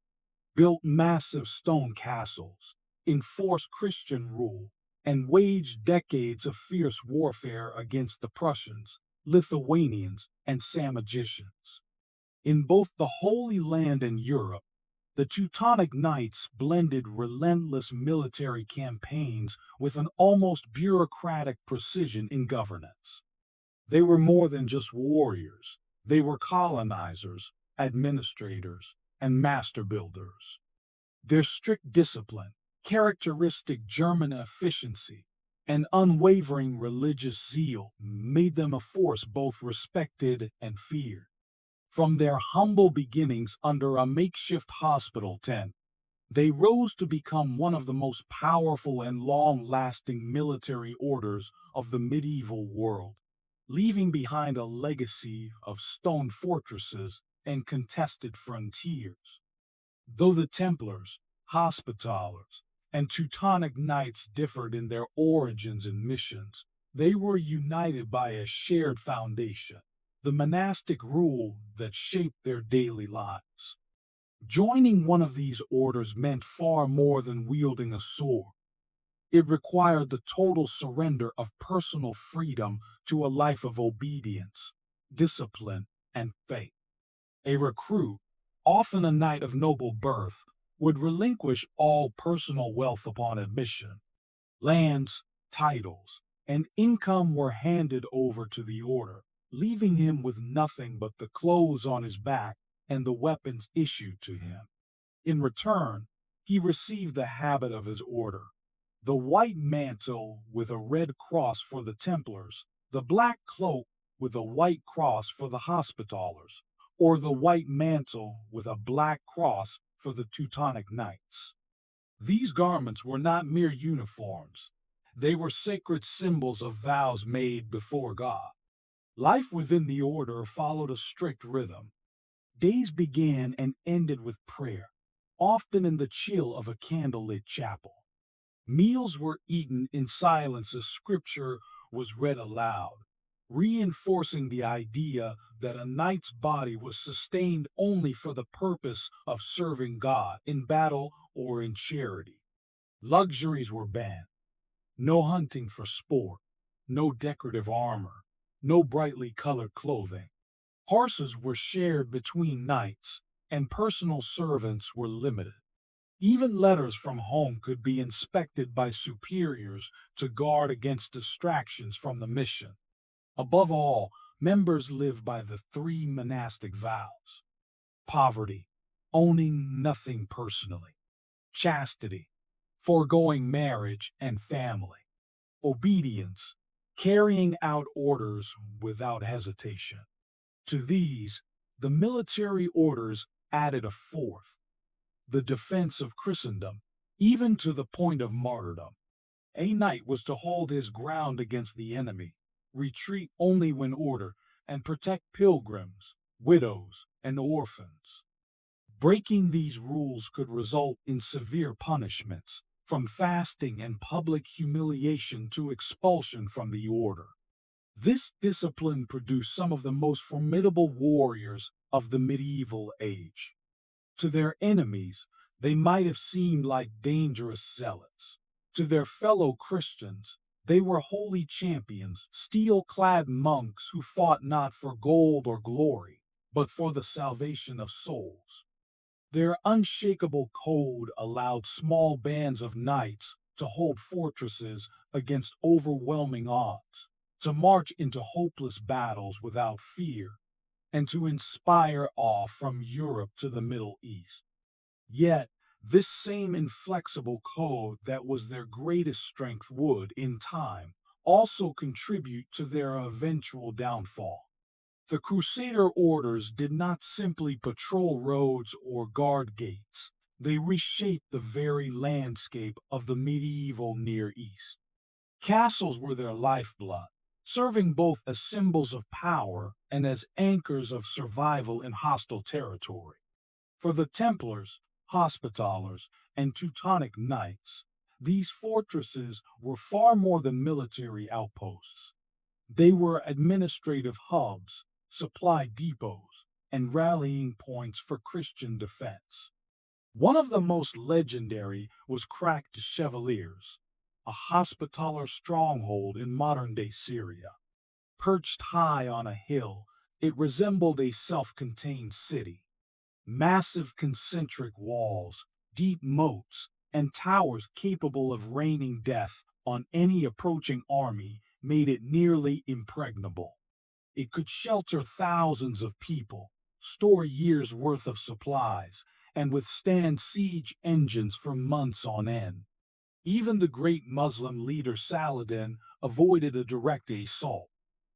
built massive stone castles, enforced Christian rule, and waged decades of fierce warfare against the Prussians, Lithuanians, and Samogitians. In both the Holy Land and Europe, the Teutonic Knights blended relentless military campaigns with an almost bureaucratic precision in governance. They were more than just warriors; they were colonizers, administrators, and master builders. Their strict discipline, characteristic German efficiency, and unwavering religious zeal made them a force both respected and feared. From their humble beginnings under a makeshift hospital tent, they rose to become one of the most powerful and long-lasting military orders of the medieval world, leaving behind a legacy of stone fortresses and contested frontiers. Though the Templars, Hospitallers, and Teutonic Knights differed in their origins and missions, they were united by a shared foundation: the monastic rule that shaped their daily lives. Joining one of these orders meant far more than wielding a sword. It required the total surrender of personal freedom to a life of obedience, discipline, and faith. A recruit, often a knight of noble birth, would relinquish all personal wealth upon admission. Lands, titles, and income were handed over to the order, leaving him with nothing but the clothes on his back and the weapons issued to him. In return, he received the habit of his order: the white mantle with a red cross for the Templars, the black cloak with a white cross for the Hospitallers, or the white mantle with a black cross for the Teutonic Knights. These garments were not mere uniforms. They were sacred symbols of vows made before God. Life within the order followed a strict rhythm. Days began and ended with prayer, often in the chill of a candlelit chapel. Meals were eaten in silence as scripture was read aloud, reinforcing the idea that a knight's body was sustained only for the purpose of serving God in battle or in charity. Luxuries were banned: no hunting for sport, no decorative armor, no brightly colored clothing. Horses were shared between knights, and personal servants were limited. Even letters from home could be inspected by superiors to guard against distractions from the mission. Above all, members lived by the three monastic vows: poverty, owning nothing personally; chastity, foregoing marriage and family; obedience, carrying out orders without hesitation. To these, the military orders added a fourth: the defense of Christendom, even to the point of martyrdom. A knight was to hold his ground against the enemy, retreat only when ordered, and protect pilgrims, widows, and orphans. Breaking these rules could result in severe punishments, from fasting and public humiliation to expulsion from the order. This discipline produced some of the most formidable warriors of the medieval age. To their enemies, they might have seemed like dangerous zealots. To their fellow Christians, they were holy champions, steel-clad monks who fought not for gold or glory, but for the salvation of souls. Their unshakable code allowed small bands of knights to hold fortresses against overwhelming odds, to march into hopeless battles without fear, and to inspire awe from Europe to the Middle East. Yet, this same inflexible code that was their greatest strength would, in time, also contribute to their eventual downfall. The Crusader orders did not simply patrol roads or guard gates, they reshaped the very landscape of the medieval Near East. Castles were their lifeblood, serving both as symbols of power and as anchors of survival in hostile territory. For the Templars, Hospitallers, and Teutonic Knights, these fortresses were far more than military outposts. They were administrative hubs, supply depots, and rallying points for Christian defense. One of the most legendary was Crac de Chevaliers, a Hospitaller stronghold in modern-day Syria. Perched high on a hill, it resembled a self-contained city. Massive concentric walls, deep moats, and towers capable of raining death on any approaching army made it nearly impregnable. It could shelter thousands of people, store years' worth of supplies, and withstand siege engines for months on end. Even the great Muslim leader Saladin avoided a direct assault,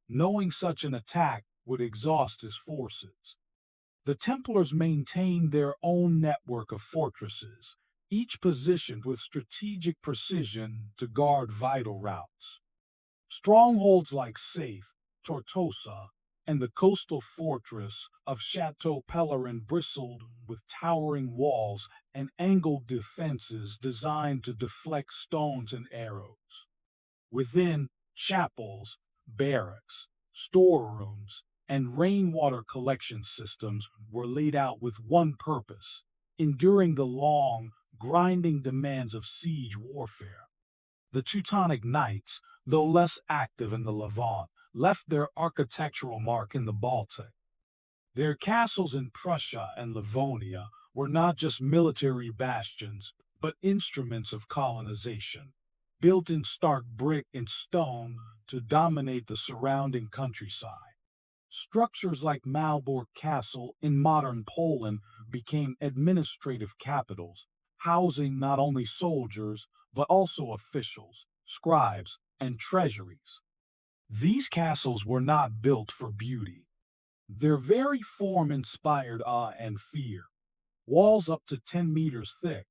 knowing such an attack would exhaust his forces. The Templars maintained their own network of fortresses, each positioned with strategic precision to guard vital routes. Strongholds like Safe, Tortosa, and the coastal fortress of Chateau Pellerin bristled with towering walls and angled defenses designed to deflect stones and arrows. Within, chapels, barracks, storerooms, and rainwater collection systems were laid out with one purpose: enduring the long, grinding demands of siege warfare. The Teutonic Knights, though less active in the Levant, left their architectural mark in the Baltic. Their castles in Prussia and Livonia were not just military bastions, but instruments of colonization, built in stark brick and stone to dominate the surrounding countryside. Structures like Malbork Castle in modern Poland became administrative capitals, housing not only soldiers, but also officials, scribes, and treasuries. These castles were not built for beauty. Their very form inspired awe and fear. Walls up to 10 meters thick,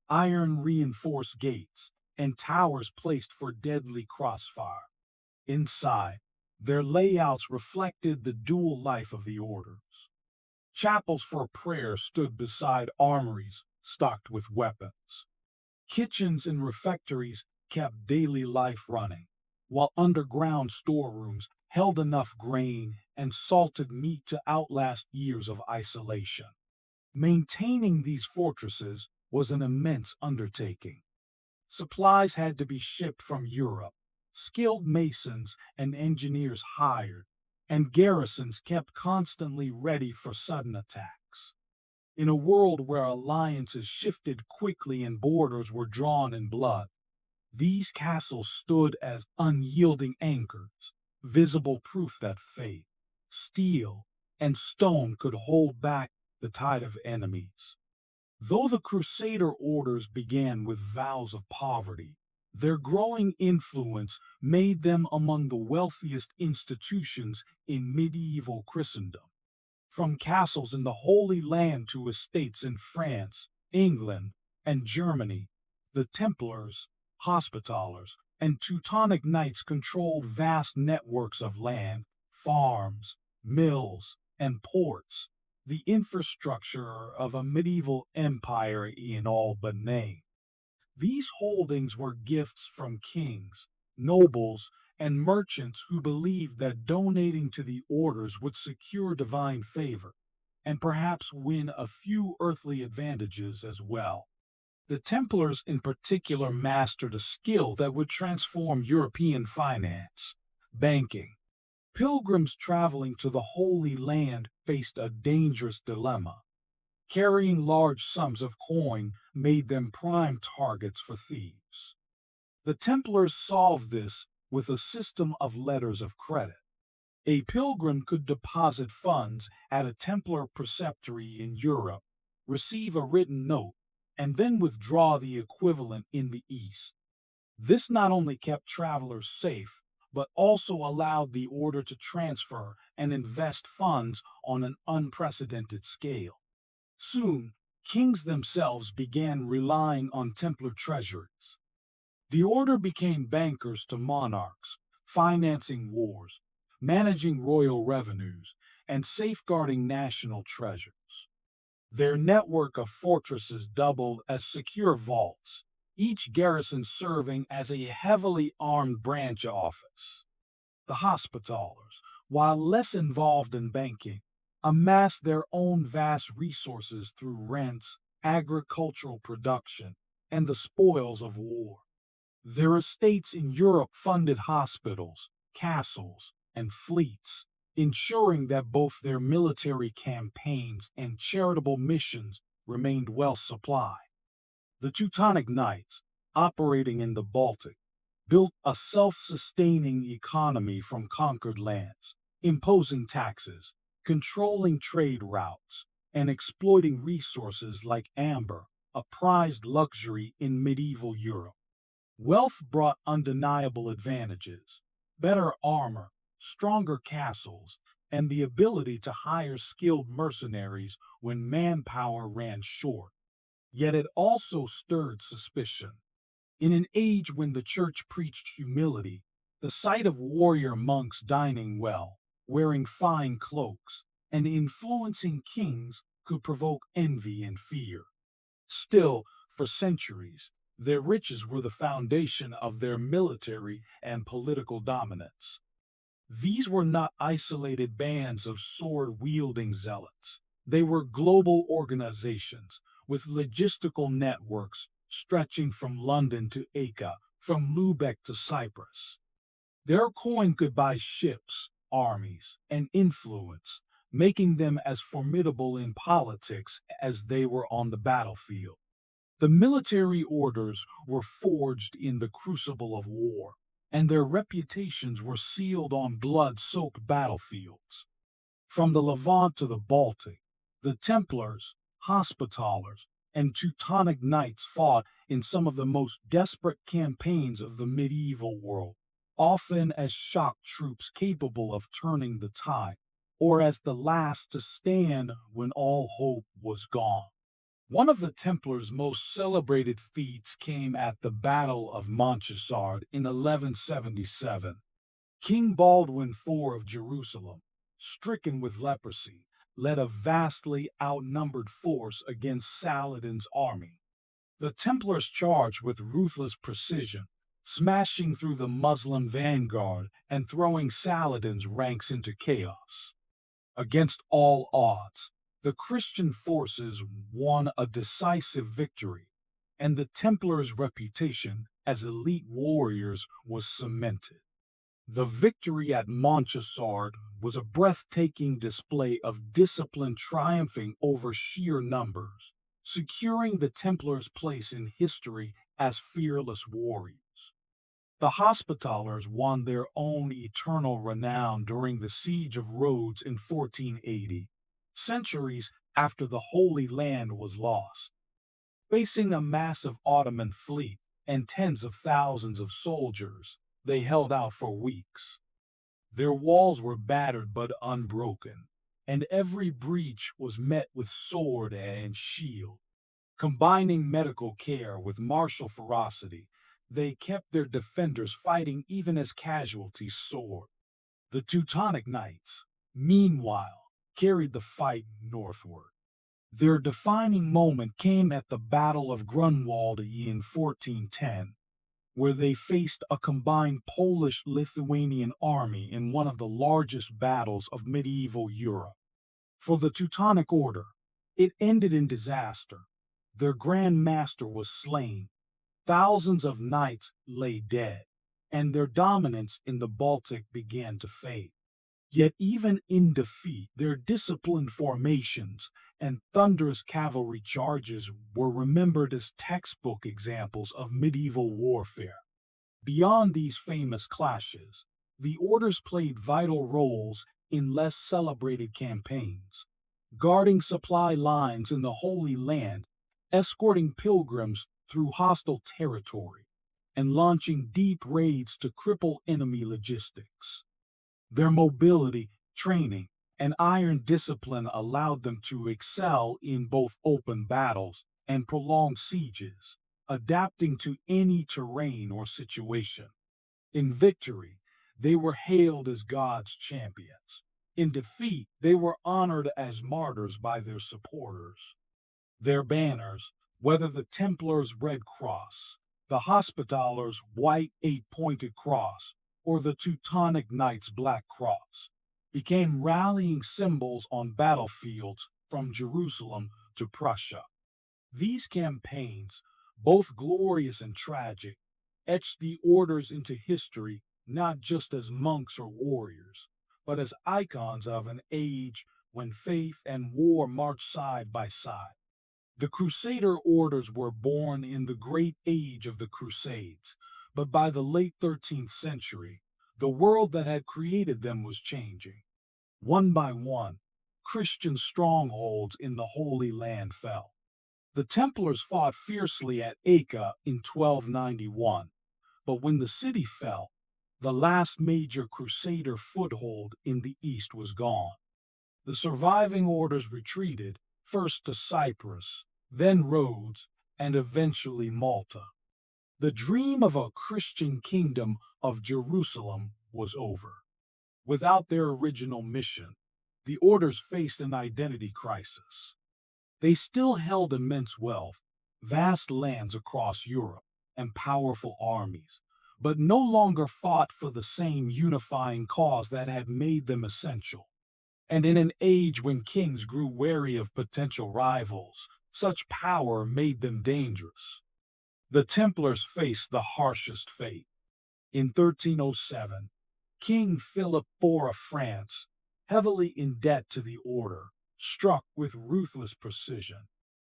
iron reinforced gates, and towers placed for deadly crossfire. Inside, their layouts reflected the dual life of the orders. Chapels for prayer stood beside armories stocked with weapons. Kitchens and refectories kept daily life running, while underground storerooms held enough grain and salted meat to outlast years of isolation. Maintaining these fortresses was an immense undertaking. Supplies had to be shipped from Europe, skilled masons and engineers hired, and garrisons kept constantly ready for sudden attacks. In a world where alliances shifted quickly and borders were drawn in blood, these castles stood as unyielding anchors, visible proof that faith, steel, and stone could hold back the tide of enemies. Though the Crusader orders began with vows of poverty, their growing influence made them among the wealthiest institutions in medieval Christendom. From castles in the Holy Land to estates in France, England, and Germany, the Templars, Hospitallers, and Teutonic Knights controlled vast networks of land, farms, mills, and ports, the infrastructure of a medieval empire in all but name. These holdings were gifts from kings, nobles, and merchants who believed that donating to the orders would secure divine favor, and perhaps win a few earthly advantages as well. The Templars in particular mastered a skill that would transform European finance, banking. Pilgrims traveling to the Holy Land faced a dangerous dilemma. Carrying large sums of coin made them prime targets for thieves. The Templars solved this with a system of letters of credit. A pilgrim could deposit funds at a Templar preceptory in Europe, receive a written note, and then withdraw the equivalent in the East. This not only kept travelers safe, but also allowed the order to transfer and invest funds on an unprecedented scale. Soon, kings themselves began relying on Templar treasuries. The order became bankers to monarchs, financing wars, managing royal revenues, and safeguarding national treasures. Their network of fortresses doubled as secure vaults, each garrison serving as a heavily armed branch office. The Hospitallers, while less involved in banking, amassed their own vast resources through rents, agricultural production, and the spoils of war. Their estates in Europe funded hospitals, castles, and fleets, ensuring that both their military campaigns and charitable missions remained well supplied. The Teutonic Knights, operating in the Baltic, built a self-sustaining economy from conquered lands, imposing taxes, controlling trade routes, and exploiting resources like amber, a prized luxury in medieval Europe. Wealth brought undeniable advantages: better armor, stronger castles, and the ability to hire skilled mercenaries when manpower ran short. Yet it also stirred suspicion. In an age when the church preached humility, the sight of warrior monks dining well, wearing fine cloaks, and influencing kings could provoke envy and fear. Still, for centuries, their riches were the foundation of their military and political dominance. These were not isolated bands of sword-wielding zealots. They were global organizations with logistical networks stretching from London to Acre, from Lubeck to Cyprus. Their coin could buy ships, armies, and influence, making them as formidable in politics as they were on the battlefield. The military orders were forged in the crucible of war, and their reputations were sealed on blood-soaked battlefields. From the Levant to the Baltic, the Templars, Hospitallers, and Teutonic Knights fought in some of the most desperate campaigns of the medieval world, often as shock troops capable of turning the tide, or as the last to stand when all hope was gone. One of the Templars' most celebrated feats came at the Battle of Montchaussade in 1177. King Baldwin IV of Jerusalem, stricken with leprosy, led a vastly outnumbered force against Saladin's army. The Templars charged with ruthless precision, smashing through the Muslim vanguard and throwing Saladin's ranks into chaos. Against all odds, the Christian forces won a decisive victory, and the Templars' reputation as elite warriors was cemented. The victory at Montchaussade was a breathtaking display of discipline triumphing over sheer numbers, securing the Templars' place in history as fearless warriors. The Hospitallers won their own eternal renown during the Siege of Rhodes in 1480, centuries after the Holy Land was lost. Facing a massive Ottoman fleet and tens of thousands of soldiers, they held out for weeks. Their walls were battered but unbroken, and every breach was met with sword and shield. Combining medical care with martial ferocity, They kept their defenders fighting even as casualties soared. The Teutonic Knights, meanwhile, carried the fight northward. Their defining moment came at the Battle of Grunwald in 1410, where they faced a combined Polish-Lithuanian army in one of the largest battles of medieval Europe. For the Teutonic Order, it ended in disaster. Their Grand Master was slain, thousands of knights lay dead, and their dominance in the Baltic began to fade. Yet even in defeat, their disciplined formations and thunderous cavalry charges were remembered as textbook examples of medieval warfare. Beyond these famous clashes, the orders played vital roles in less celebrated campaigns, guarding supply lines in the Holy Land, escorting pilgrims through hostile territory, and launching deep raids to cripple enemy logistics. Their mobility, training, and iron discipline allowed them to excel in both open battles and prolonged sieges, adapting to any terrain or situation. In victory, they were hailed as God's champions. In defeat, they were honored as martyrs by their supporters. Their banners, whether the Templars' red cross, the Hospitallers' white eight-pointed cross, or the Teutonic Knights' black cross, became rallying symbols on battlefields from Jerusalem to Prussia. These campaigns, both glorious and tragic, etched the orders into history not just as monks or warriors, but as icons of an age when faith and war marched side by side. The Crusader orders were born in the great age of the Crusades, but by the late 13th century, the world that had created them was changing. One by one, Christian strongholds in the Holy Land fell. The Templars fought fiercely at Acre in 1291, but when the city fell, the last major Crusader foothold in the East was gone. The surviving orders retreated, first to Cyprus, then Rhodes, and eventually Malta. The dream of a Christian kingdom of Jerusalem was over. Without their original mission, the orders faced an identity crisis. They still held immense wealth, vast lands across Europe, and powerful armies, but no longer fought for the same unifying cause that had made them essential. And in an age when kings grew wary of potential rivals, such power made them dangerous. The Templars faced the harshest fate. In 1307, King Philip IV of France, heavily in debt to the order, struck with ruthless precision.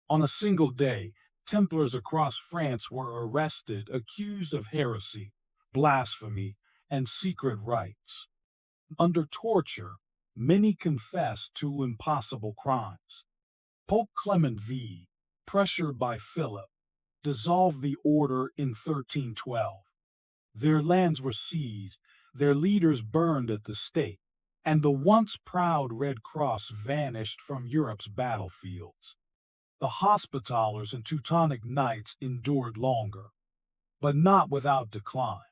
On a single day, Templars across France were arrested, accused of heresy, blasphemy, and secret rites. Under torture, many confessed to impossible crimes. Pope Clement V, pressured by Philip, dissolved the order in 1312. Their lands were seized, their leaders burned at the stake, and the once proud Red Cross vanished from Europe's battlefields. The Hospitallers and Teutonic Knights endured longer, but not without decline.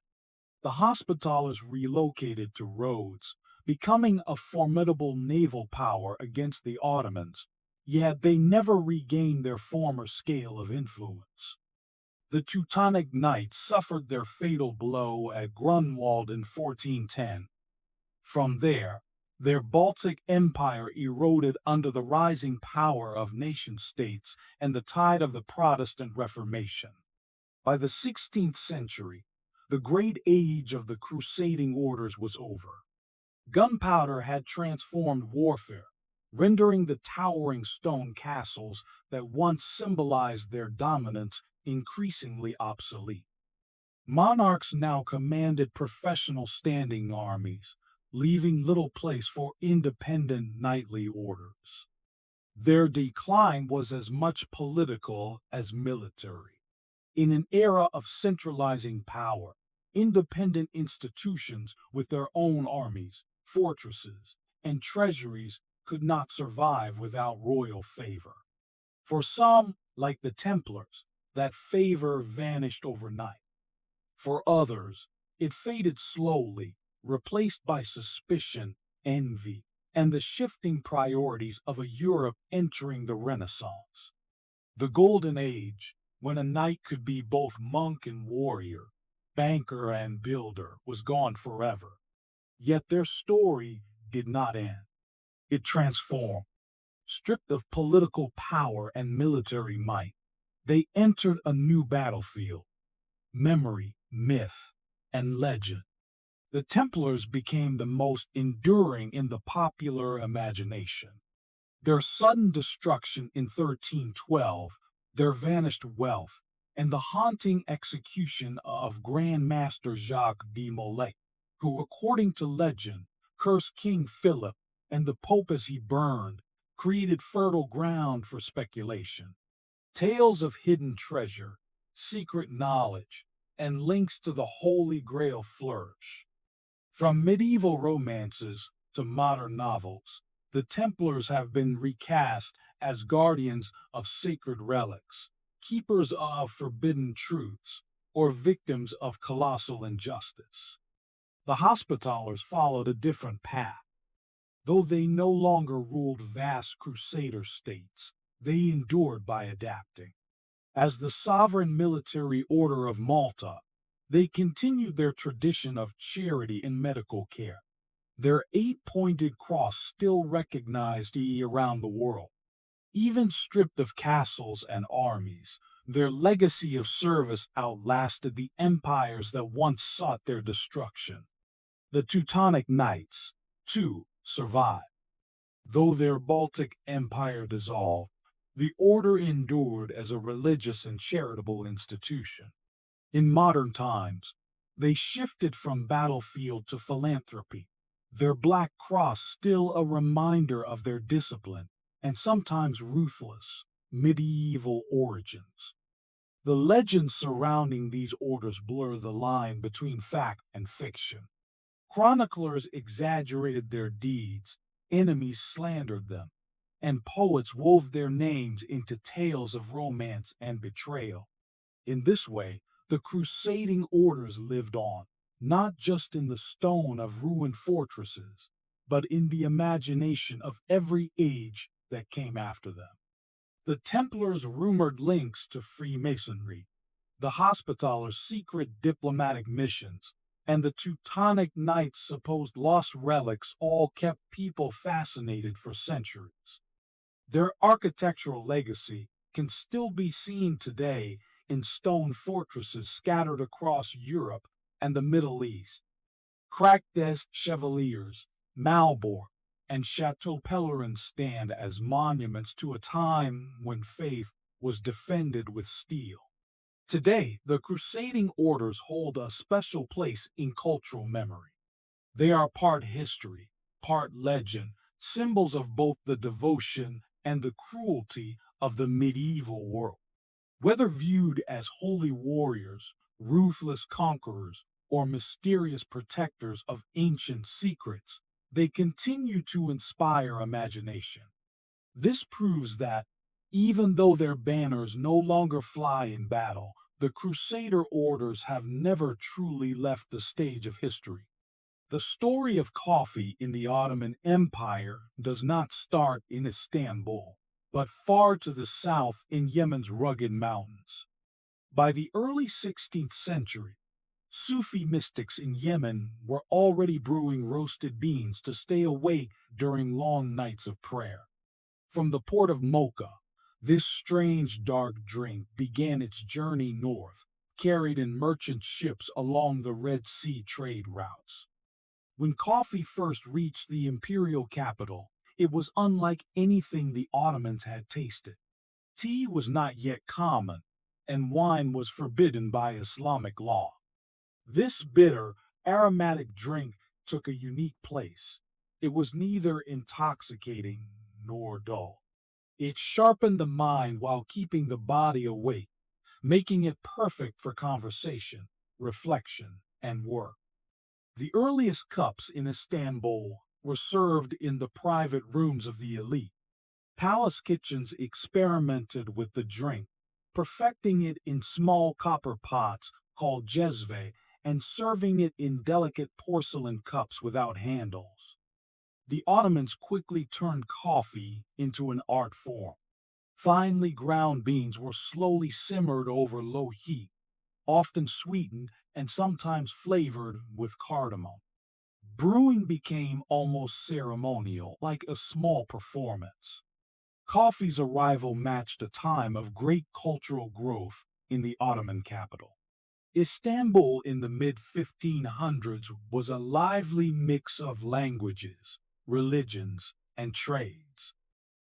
The Hospitallers relocated to Rhodes, becoming a formidable naval power against the Ottomans, yet they never regained their former scale of influence. The Teutonic Knights suffered their fatal blow at Grunwald in 1410. From there, their Baltic empire eroded under the rising power of nation-states and the tide of the Protestant Reformation. By the 16th century, the great age of the crusading orders was over. Gunpowder had transformed warfare, rendering the towering stone castles that once symbolized their dominance increasingly obsolete. Monarchs now commanded professional standing armies, leaving little place for independent knightly orders. Their decline was as much political as military. In an era of centralizing power, independent institutions with their own armies, fortresses, and treasuries could not survive without royal favor. For some, like the Templars, that favor vanished overnight. For others, it faded slowly, replaced by suspicion, envy, and the shifting priorities of a Europe entering the Renaissance. The Golden Age, when a knight could be both monk and warrior, banker and builder, was gone forever. Yet their story did not end. It transformed. Stripped of political power and military might, they entered a new battlefield: memory, myth, and legend. The Templars became the most enduring in the popular imagination. Their sudden destruction in 1312, their vanished wealth, and the haunting execution of Grand Master Jacques de Molay, who, according to legend, cursed King Philip and the Pope as he burned, created fertile ground for speculation. Tales of hidden treasure, secret knowledge, and links to the Holy Grail flourish. From medieval romances to modern novels, the Templars have been recast as guardians of sacred relics, keepers of forbidden truths, or victims of colossal injustice. The Hospitallers followed a different path. Though they no longer ruled vast crusader states, they endured by adapting. As the sovereign military order of Malta, they continued their tradition of charity and medical care. Their eight-pointed cross still recognized around the world. Even stripped of castles and armies, their legacy of service outlasted the empires that once sought their destruction. The Teutonic Knights, too, survived. Though their Baltic empire dissolved, the order endured as a religious and charitable institution. In modern times, they shifted from battlefield to philanthropy, their black cross still a reminder of their discipline and sometimes ruthless medieval origins. The legends surrounding these orders blur the line between fact and fiction. Chroniclers exaggerated their deeds, enemies slandered them, and poets wove their names into tales of romance and betrayal. In this way, the crusading orders lived on, not just in the stone of ruined fortresses, but in the imagination of every age that came after them. The Templars' rumored links to Freemasonry, the Hospitallers' secret diplomatic missions, and the Teutonic Knights' supposed lost relics all kept people fascinated for centuries. Their architectural legacy can still be seen today in stone fortresses scattered across Europe and the Middle East. Crac des Chevaliers, Malbork, and Chateau Pellerin stand as monuments to a time when faith was defended with steel. Today, the crusading orders hold a special place in cultural memory. They are part history, part legend, symbols of both the devotion and the cruelty of the medieval world. Whether viewed as holy warriors, ruthless conquerors, or mysterious protectors of ancient secrets, they continue to inspire imagination. This proves that, even though their banners no longer fly in battle, the Crusader orders have never truly left the stage of history. The story of coffee in the Ottoman Empire does not start in Istanbul, but far to the south in Yemen's rugged mountains. By the early 16th century, Sufi mystics in Yemen were already brewing roasted beans to stay awake during long nights of prayer. From the port of Mocha, this strange dark drink began its journey north, carried in merchant ships along the Red Sea trade routes. When coffee first reached the imperial capital, it was unlike anything the Ottomans had tasted. Tea was not yet common, and wine was forbidden by Islamic law. This bitter, aromatic drink took a unique place. It was neither intoxicating nor dull. It sharpened the mind while keeping the body awake, making it perfect for conversation, reflection, and work. The earliest cups in Istanbul were served in the private rooms of the elite. Palace kitchens experimented with the drink, perfecting it in small copper pots called jezve and serving it in delicate porcelain cups without handles. The Ottomans quickly turned coffee into an art form. Finely ground beans were slowly simmered over low heat, often sweetened and sometimes flavored with cardamom. Brewing became almost ceremonial, like a small performance. Coffee's arrival matched a time of great cultural growth in the Ottoman capital. Istanbul in the mid 1500s was a lively mix of languages, religions, and trades.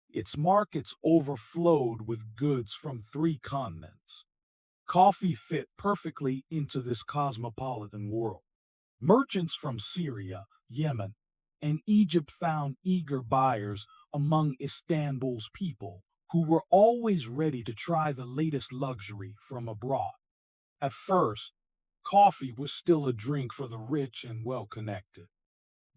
Its markets overflowed with goods from three continents. Coffee fit perfectly into this cosmopolitan world. Merchants from Syria, Yemen, and Egypt found eager buyers among Istanbul's people, who were always ready to try the latest luxury from abroad. At first, coffee was still a drink for the rich and well-connected.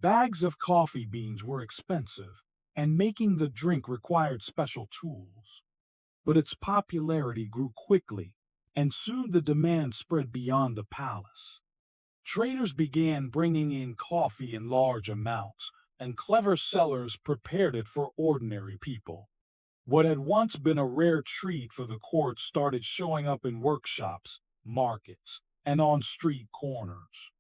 Bags of coffee beans were expensive, and making the drink required special tools. But its popularity grew quickly, and soon the demand spread beyond the palace. Traders began bringing in coffee in large amounts, and clever sellers prepared it for ordinary people. What had once been a rare treat for the court started showing up in workshops, markets, and on street corners.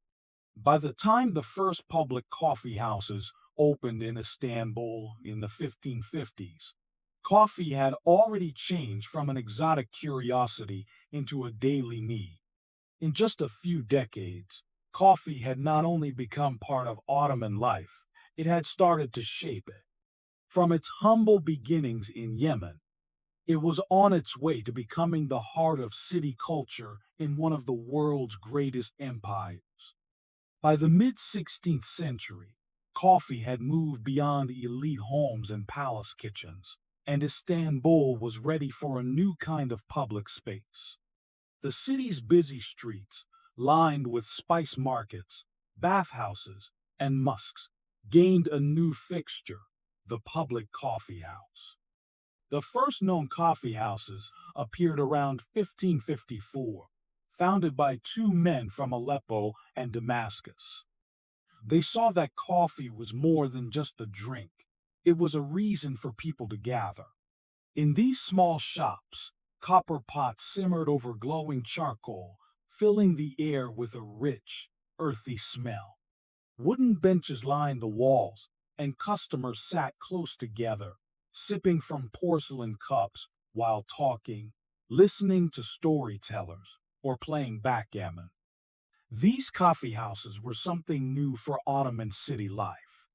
By the time the first public coffee houses opened in Istanbul in the 1550s, coffee had already changed from an exotic curiosity into a daily need. In just a few decades, coffee had not only become part of Ottoman life, it had started to shape it. From its humble beginnings in Yemen, it was on its way to becoming the heart of city culture in one of the world's greatest empires. By the mid 16th century, coffee had moved beyond elite homes and palace kitchens, and Istanbul was ready for a new kind of public space. The city's busy streets, lined with spice markets, bathhouses, and mosques, gained a new fixture, the public coffee house. The first known coffee houses appeared around 1554, founded by two men from Aleppo and Damascus. They saw that coffee was more than just a drink, it was a reason for people to gather. In these small shops, copper pots simmered over glowing charcoal, filling the air with a rich, earthy smell. Wooden benches lined the walls, and customers sat close together, sipping from porcelain cups while talking, listening to storytellers, or playing backgammon. These coffee houses were something new for Ottoman city life.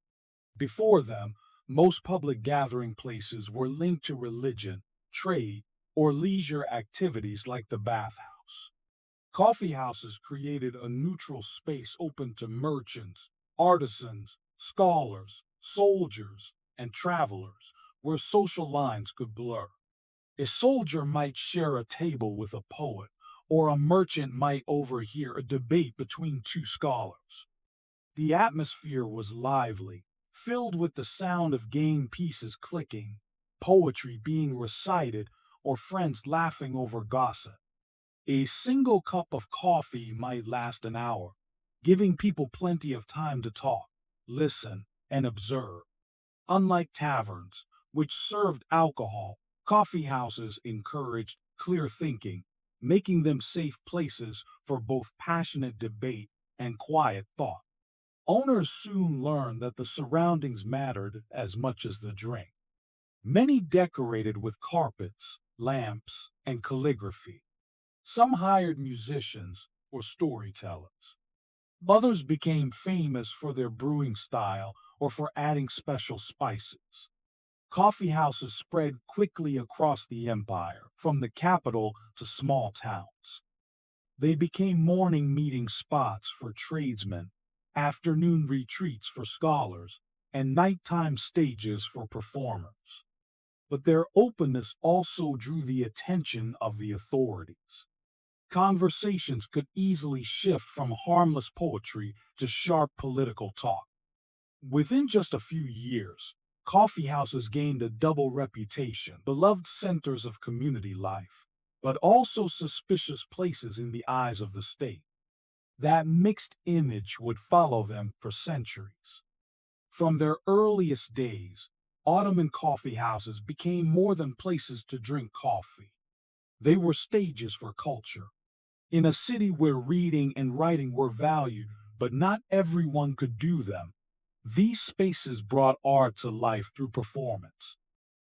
Before them, most public gathering places were linked to religion, trade, or leisure activities like the bathhouse. Coffee houses created a neutral space open to merchants, artisans, scholars, soldiers, and travelers, where social lines could blur. A soldier might share a table with a poet, or a merchant might overhear a debate between two scholars. The atmosphere was lively, filled with the sound of game pieces clicking, poetry being recited, or friends laughing over gossip. A single cup of coffee might last an hour, giving people plenty of time to talk, listen, and observe. Unlike taverns, which served alcohol, coffee houses encouraged clear thinking, making them safe places for both passionate debate and quiet thought. Owners soon learned that the surroundings mattered as much as the drink. Many decorated with carpets, lamps, and calligraphy. Some hired musicians or storytellers. Others became famous for their brewing style or for adding special spices. Coffee houses spread quickly across the empire, from the capital to small towns. They became morning meeting spots for tradesmen, afternoon retreats for scholars, and nighttime stages for performers. But their openness also drew the attention of the authorities. Conversations could easily shift from harmless poetry to sharp political talk. Within just a few years, coffee houses gained a double reputation, beloved centers of community life, but also suspicious places in the eyes of the state. That mixed image would follow them for centuries. From their earliest days, Ottoman coffee houses became more than places to drink coffee. They were stages for culture. In a city where reading and writing were valued, but not everyone could do them, these spaces brought art to life through performance.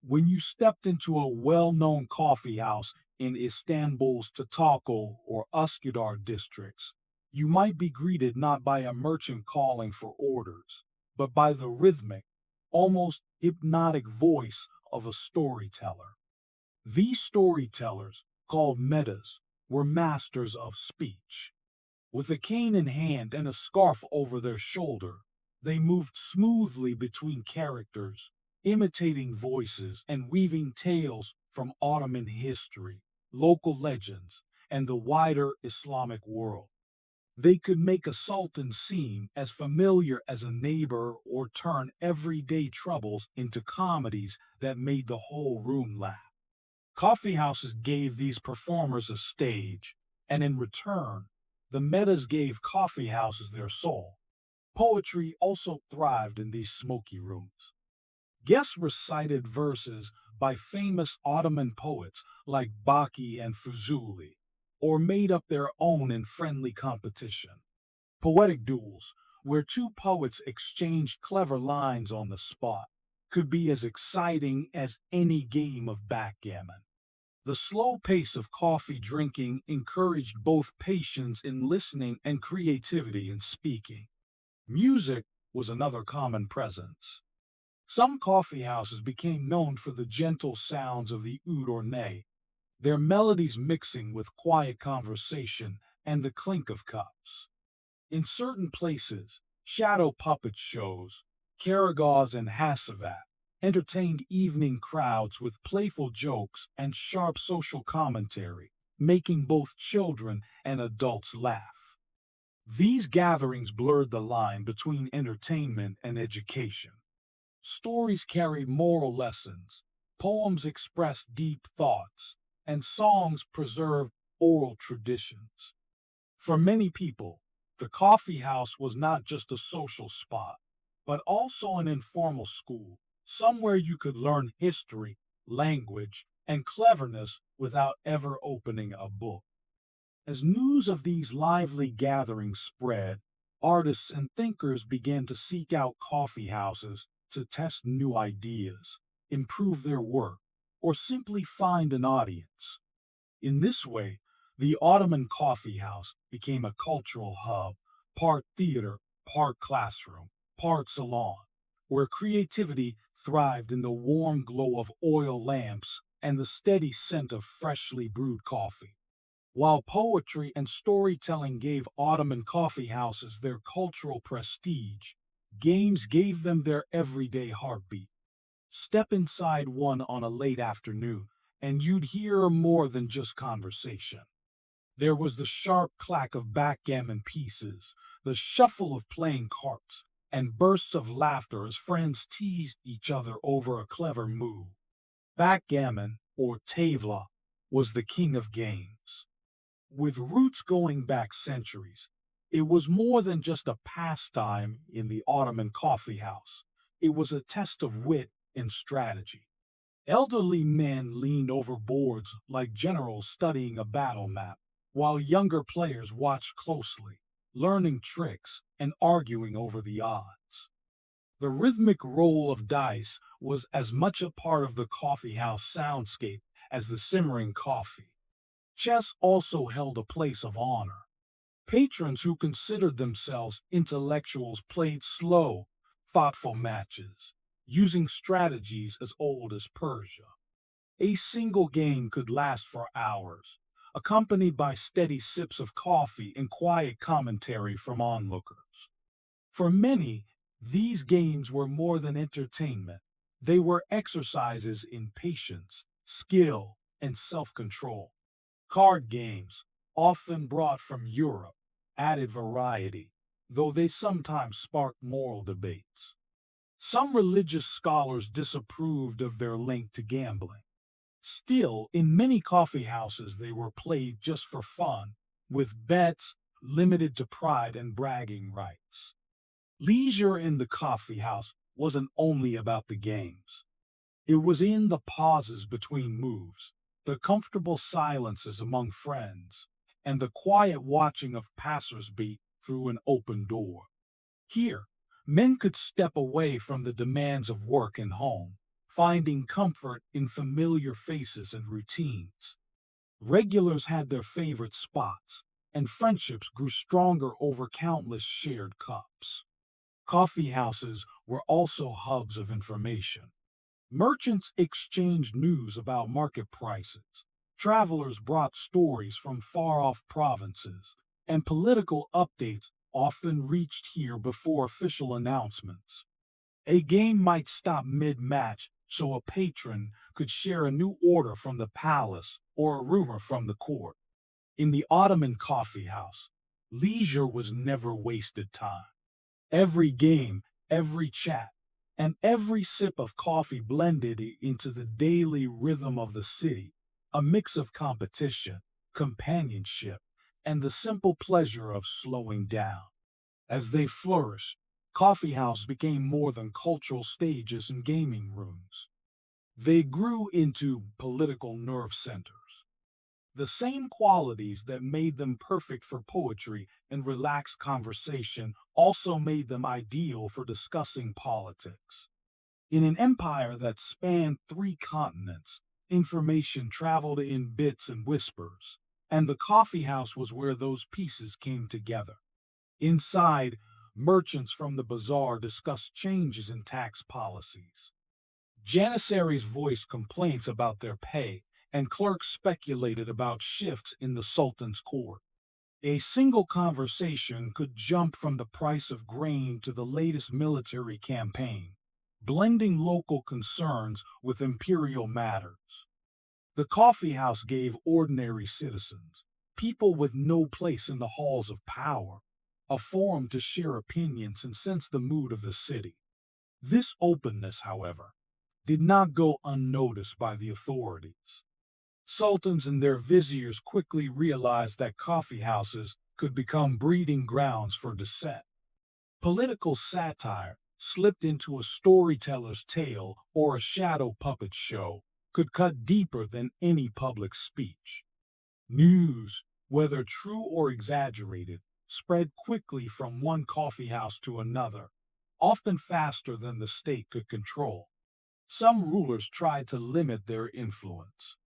When you stepped into a well-known coffee house in Istanbul's Tatakol or Üsküdar districts, you might be greeted not by a merchant calling for orders, but by the rhythmic, almost hypnotic voice of a storyteller. These storytellers, called metas, were masters of speech. With a cane in hand and a scarf over their shoulder, they moved smoothly between characters, imitating voices and weaving tales from Ottoman history, local legends, and the wider Islamic world. They could make a sultan seem as familiar as a neighbor or turn everyday troubles into comedies that made the whole room laugh. Coffee houses gave these performers a stage, and in return, the metas gave coffee houses their soul. Poetry also thrived in these smoky rooms. Guests recited verses by famous Ottoman poets like Baki and Fuzuli, or made up their own in friendly competition. Poetic duels, where two poets exchanged clever lines on the spot, could be as exciting as any game of backgammon. The slow pace of coffee drinking encouraged both patience in listening and creativity in speaking. Music was another common presence. Some coffee houses became known for the gentle sounds of the oud or ney, their melodies mixing with quiet conversation and the clink of cups. In certain places, shadow puppet shows, Karagaz and Hasavat, entertained evening crowds with playful jokes and sharp social commentary, making both children and adults laugh. These gatherings blurred the line between entertainment and education. Stories carried moral lessons, poems expressed deep thoughts, and songs preserved oral traditions. For many people, the coffee house was not just a social spot, but also an informal school, somewhere you could learn history, language, and cleverness without ever opening a book. As news of these lively gatherings spread, artists and thinkers began to seek out coffee houses to test new ideas, improve their work, or simply find an audience. In this way, the Ottoman coffee house became a cultural hub, part theater, part classroom, part salon, where creativity thrived in the warm glow of oil lamps and the steady scent of freshly brewed coffee. While poetry and storytelling gave Ottoman coffee houses their cultural prestige, games gave them their everyday heartbeat. Step inside one on a late afternoon, and you'd hear more than just conversation. There was the sharp clack of backgammon pieces, the shuffle of playing cards, and bursts of laughter as friends teased each other over a clever move. Backgammon, or tavla, was the king of games. With roots going back centuries, it was more than just a pastime in the Ottoman coffee house. It was a test of wit and strategy. Elderly men leaned over boards like generals studying a battle map, while younger players watched closely, learning tricks and arguing over the odds. The rhythmic roll of dice was as much a part of the coffee house soundscape as the simmering coffee. Chess also held a place of honor. Patrons who considered themselves intellectuals played slow, thoughtful matches, using strategies as old as Persia. A single game could last for hours, accompanied by steady sips of coffee and quiet commentary from onlookers. For many, these games were more than entertainment. They were exercises in patience, skill, and self-control. Card games, often brought from Europe, added variety, though they sometimes sparked moral debates. Some religious scholars disapproved of their link to gambling. Still, in many coffee houses they were played just for fun, with bets limited to pride and bragging rights. Leisure in the coffee house wasn't only about the games. It was in the pauses between moves, the comfortable silences among friends, and the quiet watching of passers-by through an open door. Here, men could step away from the demands of work and home, finding comfort in familiar faces and routines. Regulars had their favorite spots, and friendships grew stronger over countless shared cups. Coffee houses were also hubs of information. Merchants exchanged news about market prices. Travelers brought stories from far-off provinces, and political updates often reached here before official announcements. A game might stop mid-match so a patron could share a new order from the palace or a rumor from the court. In the Ottoman coffee house, leisure was never wasted time. Every game, every chat, and every sip of coffee blended into the daily rhythm of the city, a mix of competition, companionship, and the simple pleasure of slowing down. As they flourished, coffee houses became more than cultural stages and gaming rooms. They grew into political nerve centers. The same qualities that made them perfect for poetry and relaxed conversation also made them ideal for discussing politics. In an empire that spanned 3 continents, information traveled in bits and whispers, and the coffee house was where those pieces came together. Inside, merchants from the bazaar discussed changes in tax policies. Janissaries voiced complaints about their pay, and clerks speculated about shifts in the Sultan's court. A single conversation could jump from the price of grain to the latest military campaign, blending local concerns with imperial matters. The coffee house gave ordinary citizens, people with no place in the halls of power, a forum to share opinions and sense the mood of the city. This openness, however, did not go unnoticed by the authorities. Sultans and their viziers quickly realized that coffee houses could become breeding grounds for dissent. Political satire, slipped into a storyteller's tale or a shadow puppet show, could cut deeper than any public speech. News, whether true or exaggerated, spread quickly from one coffee house to another, often faster than the state could control. Some rulers tried to limit their influence.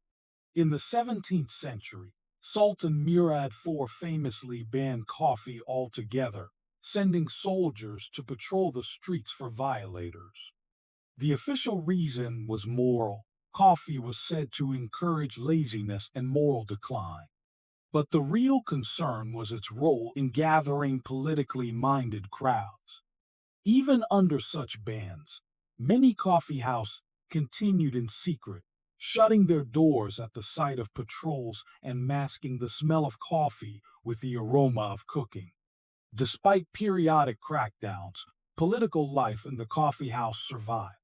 In the 17th century, Sultan Murad IV famously banned coffee altogether, sending soldiers to patrol the streets for violators. The official reason was moral. Coffee was said to encourage laziness and moral decline. But the real concern was its role in gathering politically minded crowds. Even under such bans, many coffee houses continued in secret, shutting their doors at the sight of patrols and masking the smell of coffee with the aroma of cooking. Despite periodic crackdowns, political life in the coffee house survived.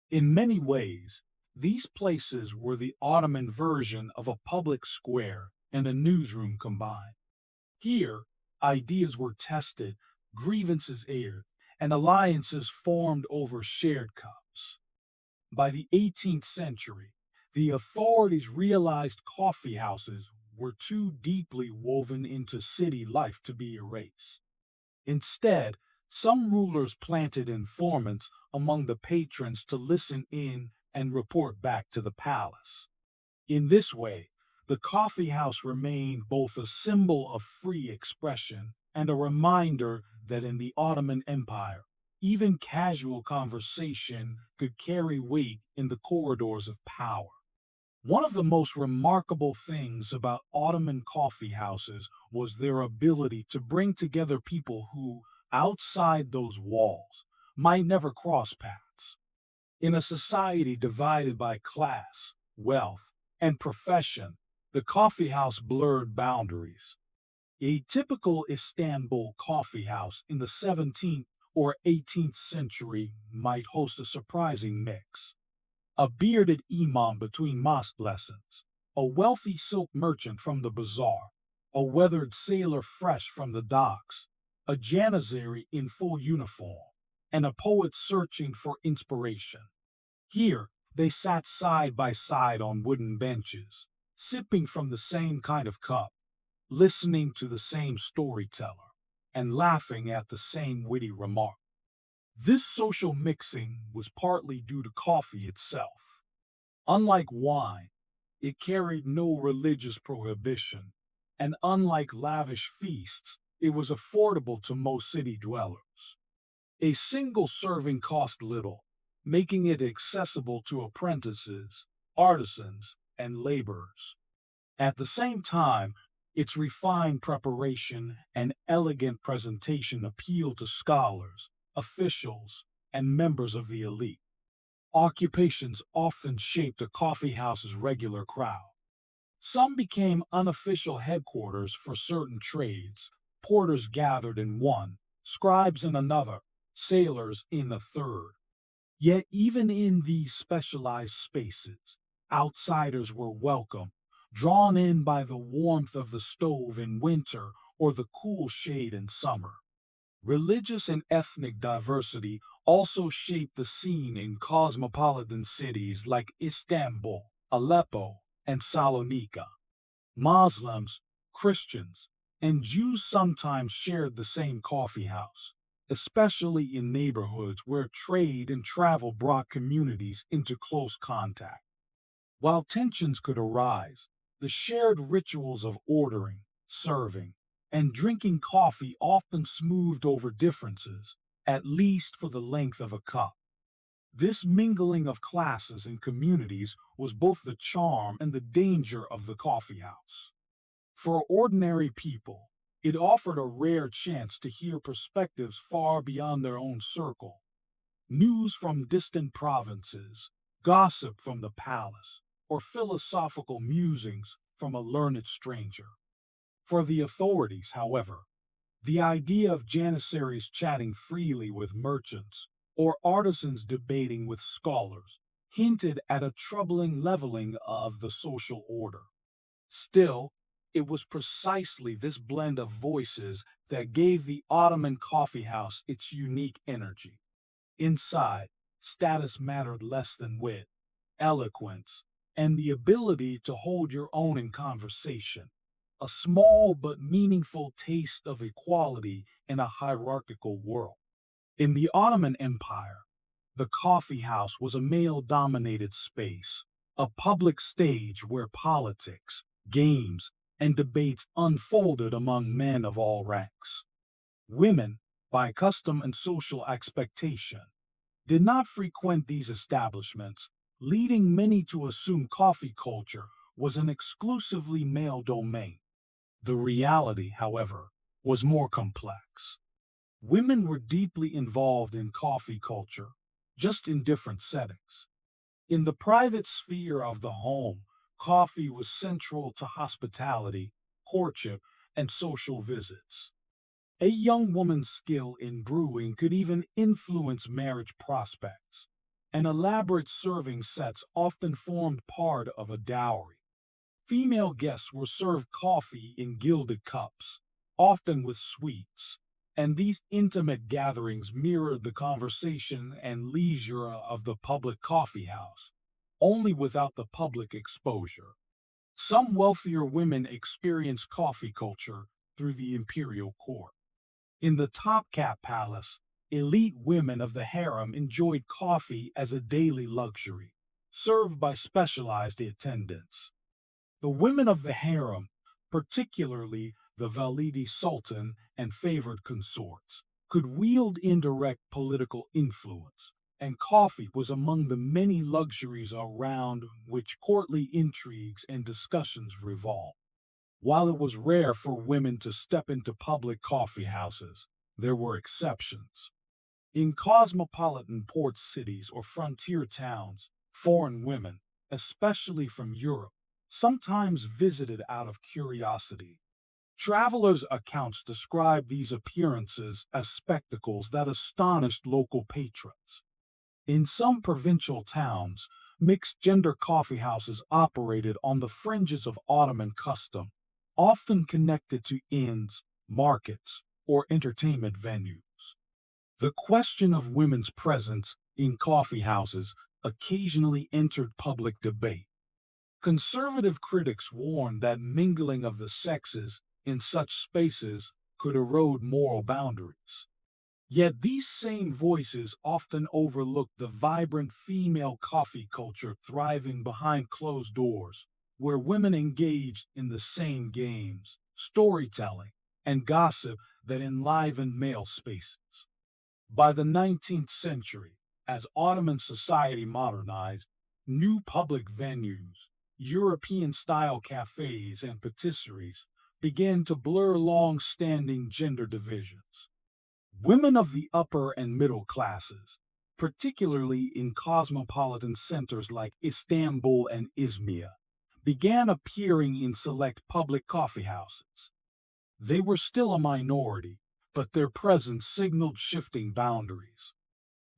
In many ways, these places were the Ottoman version of a public square and a newsroom combined. Here, ideas were tested, grievances aired, and alliances formed over shared cups. By the 18th century, the authorities realized coffee houses were too deeply woven into city life to be erased. Instead, some rulers planted informants among the patrons to listen in and report back to the palace. In this way, the coffee house remained both a symbol of free expression and a reminder that in the Ottoman Empire, even casual conversation could carry weight in the corridors of power. One of the most remarkable things about Ottoman coffee houses was their ability to bring together people who, outside those walls, might never cross paths. In a society divided by class, wealth, and profession, the coffee house blurred boundaries. A typical Istanbul coffee house in the 17th or 18th century might host a surprising mix. a bearded imam between mosque lessons, a wealthy silk merchant from the bazaar, a weathered sailor fresh from the docks, a janizary in full uniform, and a poet searching for inspiration. Here, they sat side by side on wooden benches, sipping from the same kind of cup, listening to the same storyteller, and laughing at the same witty remark. This social mixing was partly due to coffee itself. Unlike wine, it carried no religious prohibition, and unlike lavish feasts, it was affordable to most city dwellers. A single serving cost little, making it accessible to apprentices, artisans, and laborers. At the same time, its refined preparation and elegant presentation appealed to scholars, officials, and members of the elite. Occupations often shaped a coffeehouse's regular crowd. Some became unofficial headquarters for certain trades. Porters gathered in one, scribes in another, sailors in a third. Yet even in these specialized spaces, outsiders were welcome, drawn in by the warmth of the stove in winter or the cool shade in summer. Religious and ethnic diversity also shaped the scene in cosmopolitan cities like Istanbul, Aleppo, and Salonika. Muslims, Christians, and Jews sometimes shared the same coffee house, especially in neighborhoods where trade and travel brought communities into close contact. While tensions could arise, the shared rituals of ordering, serving, and drinking coffee often smoothed over differences, at least for the length of a cup. This mingling of classes and communities was both the charm and the danger of the coffeehouse. For ordinary people, it offered a rare chance to hear perspectives far beyond their own circle. News from distant provinces, gossip from the palace, or philosophical musings from a learned stranger. For the authorities, however, the idea of janissaries chatting freely with merchants or artisans debating with scholars hinted at a troubling leveling of the social order. Still, it was precisely this blend of voices that gave the Ottoman coffeehouse its unique energy. Inside, status mattered less than wit, eloquence, and the ability to hold your own in conversation. A small but meaningful taste of equality in a hierarchical world. In the Ottoman Empire, the coffee house was a male-dominated space, a public stage where politics, games, and debates unfolded among men of all ranks. Women, by custom and social expectation, did not frequent these establishments, leading many to assume coffee culture was an exclusively male domain. The reality, however, was more complex. Women were deeply involved in coffee culture, just in different settings. In the private sphere of the home, coffee was central to hospitality, courtship, and social visits. A young woman's skill in brewing could even influence marriage prospects, and elaborate serving sets often formed part of a dowry. Female guests were served coffee in gilded cups, often with sweets, and these intimate gatherings mirrored the conversation and leisure of the public coffeehouse, only without the public exposure. Some wealthier women experienced coffee culture through the imperial court. In the Topkapi Palace, elite women of the harem enjoyed coffee as a daily luxury, served by specialized attendants. The women of the harem, particularly the Validi Sultan and favored consorts, could wield indirect political influence, and coffee was among the many luxuries around which courtly intrigues and discussions revolved. While it was rare for women to step into public coffee houses, there were exceptions. In cosmopolitan port cities or frontier towns, foreign women, especially from Europe, sometimes visited out of curiosity. Travelers' accounts describe these appearances as spectacles that astonished local patrons. In some provincial towns, mixed-gender coffeehouses operated on the fringes of Ottoman custom, often connected to inns, markets, or entertainment venues. The question of women's presence in coffeehouses occasionally entered public debate. Conservative critics warned that mingling of the sexes in such spaces could erode moral boundaries. Yet these same voices often overlook the vibrant female coffee culture thriving behind closed doors, where women engaged in the same games, storytelling, and gossip that enlivened male spaces. By the 19th century, as Ottoman society modernized, new public venues, European-style cafes and patisseries began to blur long-standing gender divisions. Women of the upper and middle classes, particularly in cosmopolitan centers like Istanbul and Izmir, began appearing in select public coffeehouses. They were still a minority, but their presence signaled shifting boundaries.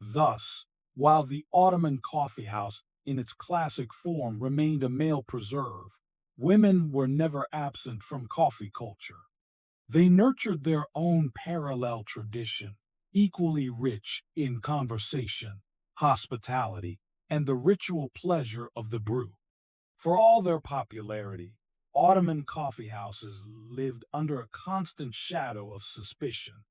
Thus, while the Ottoman coffeehouse in its classic form remained a male preserve, women were never absent from coffee culture. They nurtured their own parallel tradition, equally rich in conversation, hospitality, and the ritual pleasure of the brew. For all their popularity, Ottoman coffeehouses lived under a constant shadow of suspicion.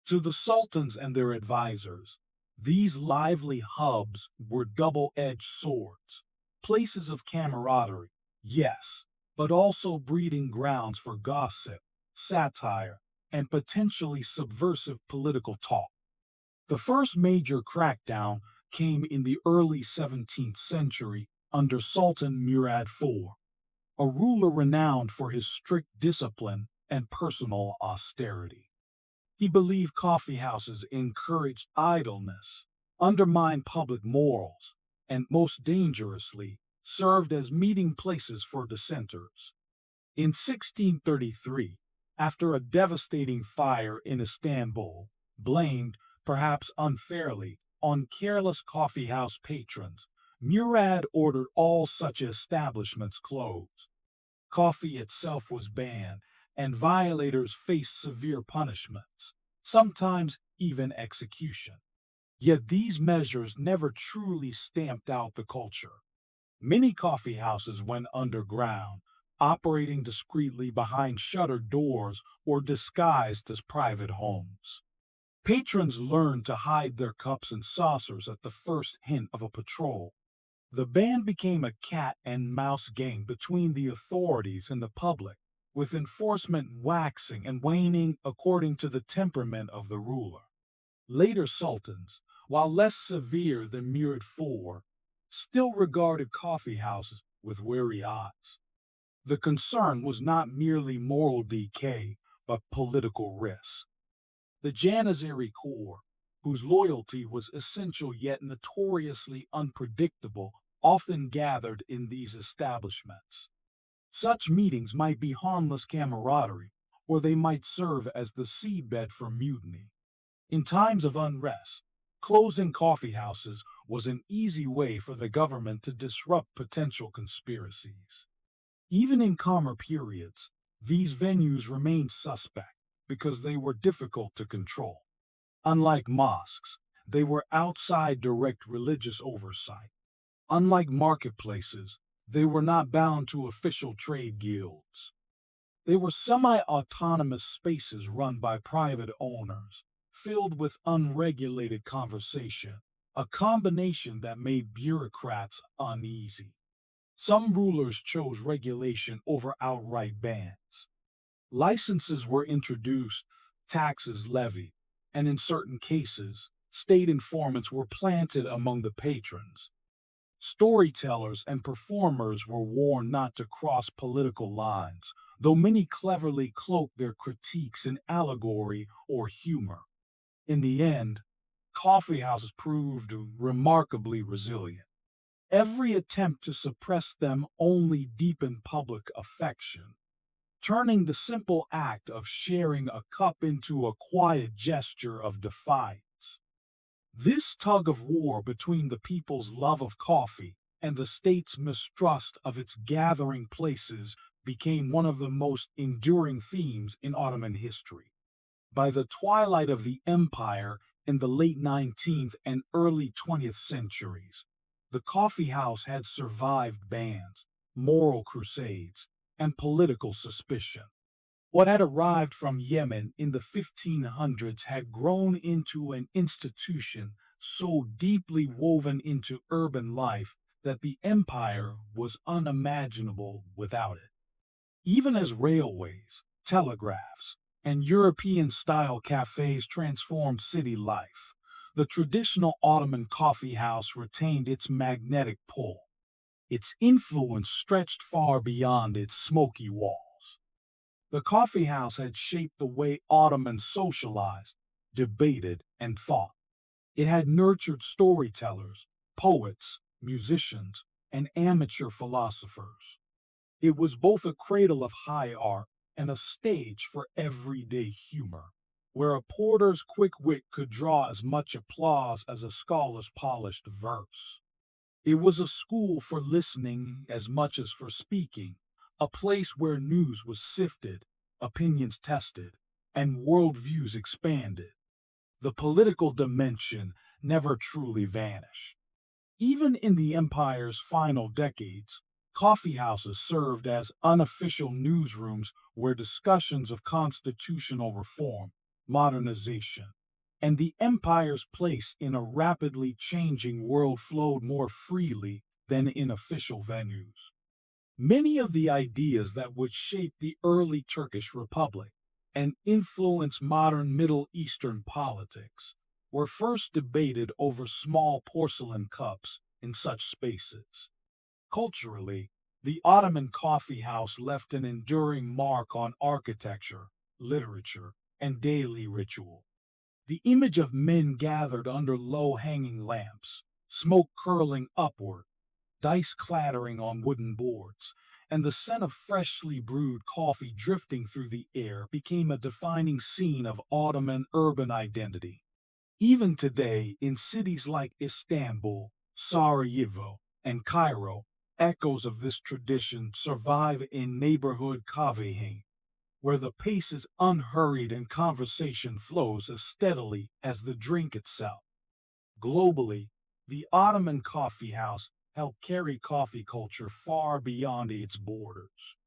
To the sultans and their advisors, these lively hubs were double-edged swords, places of camaraderie, yes, but also breeding grounds for gossip, satire, and potentially subversive political talk. The first major crackdown came in the early 17th century under Sultan Murad IV, a ruler renowned for his strict discipline and personal austerity. He believed coffeehouses encouraged idleness, undermined public morals, and most dangerously, served as meeting places for dissenters. In 1633, after a devastating fire in Istanbul, blamed, perhaps unfairly, on careless coffeehouse patrons, Murad ordered all such establishments closed. Coffee itself was banned, and violators faced severe punishments, sometimes even execution. Yet these measures never truly stamped out the culture. Many coffeehouses went underground, operating discreetly behind shuttered doors or disguised as private homes. Patrons learned to hide their cups and saucers at the first hint of a patrol. The band became a cat and mouse game between the authorities and the public, with enforcement waxing and waning according to the temperament of the ruler. Later sultans, while less severe than Murad IV, still regarded coffeehouses with wary eyes. The concern was not merely moral decay, but political risk. The Janissary Corps, whose loyalty was essential yet notoriously unpredictable, often gathered in these establishments. Such meetings might be harmless camaraderie, or they might serve as the seedbed for mutiny. In times of unrest, closing coffeehouses was an easy way for the government to disrupt potential conspiracies. Even in calmer periods, these venues remained suspect because they were difficult to control. Unlike mosques, they were outside direct religious oversight. Unlike marketplaces, they were not bound to official trade guilds. They were semi-autonomous spaces run by private owners, filled with unregulated conversation, a combination that made bureaucrats uneasy. Some rulers chose regulation over outright bans. Licenses were introduced, taxes levied, and in certain cases, state informants were planted among the patrons. Storytellers and performers were warned not to cross political lines, though many cleverly cloaked their critiques in allegory or humor. In the end, coffeehouses proved remarkably resilient. Every attempt to suppress them only deepened public affection, turning the simple act of sharing a cup into a quiet gesture of defiance. This tug of war between the people's love of coffee and the state's mistrust of its gathering places became one of the most enduring themes in Ottoman history. By the twilight of the empire in the late 19th and early 20th centuries, the coffee house had survived bans, moral crusades, and political suspicion. What had arrived from Yemen in the 1500s had grown into an institution so deeply woven into urban life that the empire was unimaginable without it. Even as railways, telegraphs, and European-style cafes transformed city life, the traditional Ottoman coffee house retained its magnetic pull. Its influence stretched far beyond its smoky walls. The coffee house had shaped the way Ottomans socialized, debated, and thought. It had nurtured storytellers, poets, musicians, and amateur philosophers. It was both a cradle of high art and a stage for everyday humor, where a porter's quick wit could draw as much applause as a scholar's polished verse. It was a school for listening as much as for speaking, a place where news was sifted, opinions tested, and worldviews expanded. The political dimension never truly vanished. Even in the empire's final decades, coffeehouses served as unofficial newsrooms where discussions of constitutional reform, modernization, and the empire's place in a rapidly changing world flowed more freely than in official venues. Many of the ideas that would shape the early Turkish Republic and influence modern Middle Eastern politics were first debated over small porcelain cups in such spaces. Culturally, the Ottoman coffee house left an enduring mark on architecture, literature, and daily ritual. The image of men gathered under low-hanging lamps, smoke curling upward, dice clattering on wooden boards, and the scent of freshly brewed coffee drifting through the air became a defining scene of Ottoman urban identity. Even today, in cities like Istanbul, Sarajevo, and Cairo, echoes of this tradition survive in neighborhood kahvehanes, where the pace is unhurried and conversation flows as steadily as the drink itself. Globally, the Ottoman coffee house helped carry coffee culture far beyond its borders.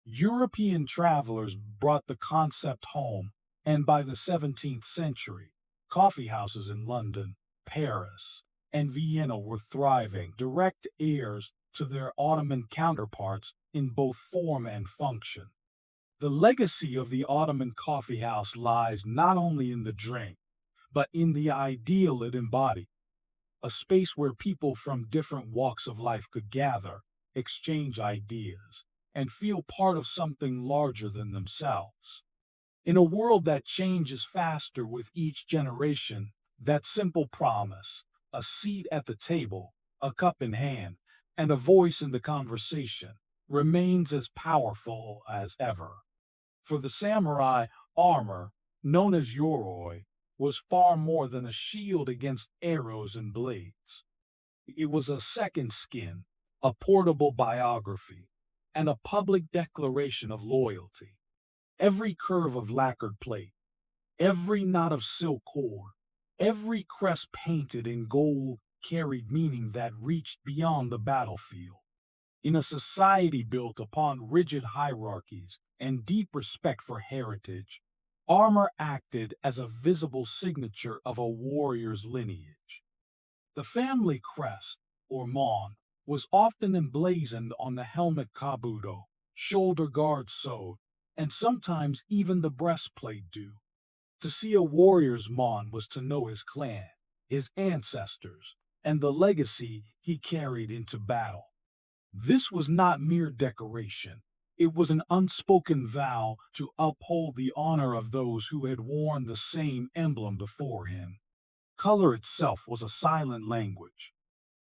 European travelers brought the concept home, and by the 17th century, coffee houses in London, Paris, and Vienna were thriving, direct heirs to their Ottoman counterparts in both form and function. The legacy of the Ottoman coffee house lies not only in the drink, but in the ideal it embodied, a space where people from different walks of life could gather, exchange ideas, and feel part of something larger than themselves. In a world that changes faster with each generation, that simple promise, a seat at the table, a cup in hand, and a voice in the conversation, remains as powerful as ever. For the samurai, armor, known as yoroi, was far more than a shield against arrows and blades. It was a second skin, a portable biography, and a public declaration of loyalty. Every curve of lacquered plate, every knot of silk cord, every crest painted in gold carried meaning that reached beyond the battlefield. In a society built upon rigid hierarchies and deep respect for heritage, armor acted as a visible signature of a warrior's lineage. The family crest, or mon, was often emblazoned on the helmet kabuto, shoulder guard sewed, and sometimes even the breastplate do. To see a warrior's mon was to know his clan, his ancestors, and the legacy he carried into battle. This was not mere decoration. It was an unspoken vow to uphold the honor of those who had worn the same emblem before him. Color itself was a silent language.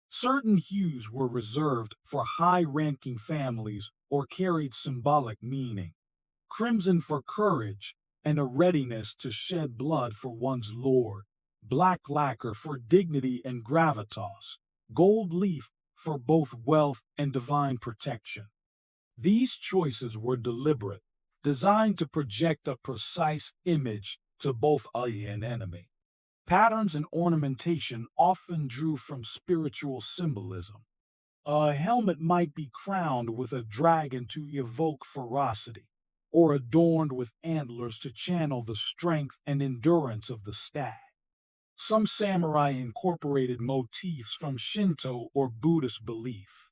Certain hues were reserved for high-ranking families or carried symbolic meaning. Crimson for courage and a readiness to shed blood for one's lord. black lacquer for dignity and gravitas, gold leaf for both wealth and divine protection. These choices were deliberate, designed to project a precise image to both ally and enemy. Patterns and ornamentation often drew from spiritual symbolism. A helmet might be crowned with a dragon to evoke ferocity, or adorned with antlers to channel the strength and endurance of the stag. Some samurai incorporated motifs from Shinto or Buddhist belief.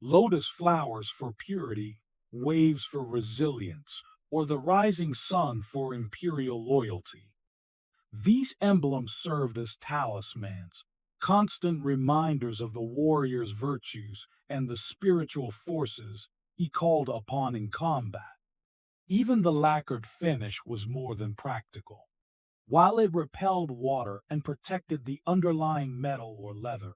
Lotus flowers for purity, waves for resilience, or the rising sun for imperial loyalty. These emblems served as talismans, constant reminders of the warrior's virtues and the spiritual forces he called upon in combat. Even the lacquered finish was more than practical. While it repelled water and protected the underlying metal or leather,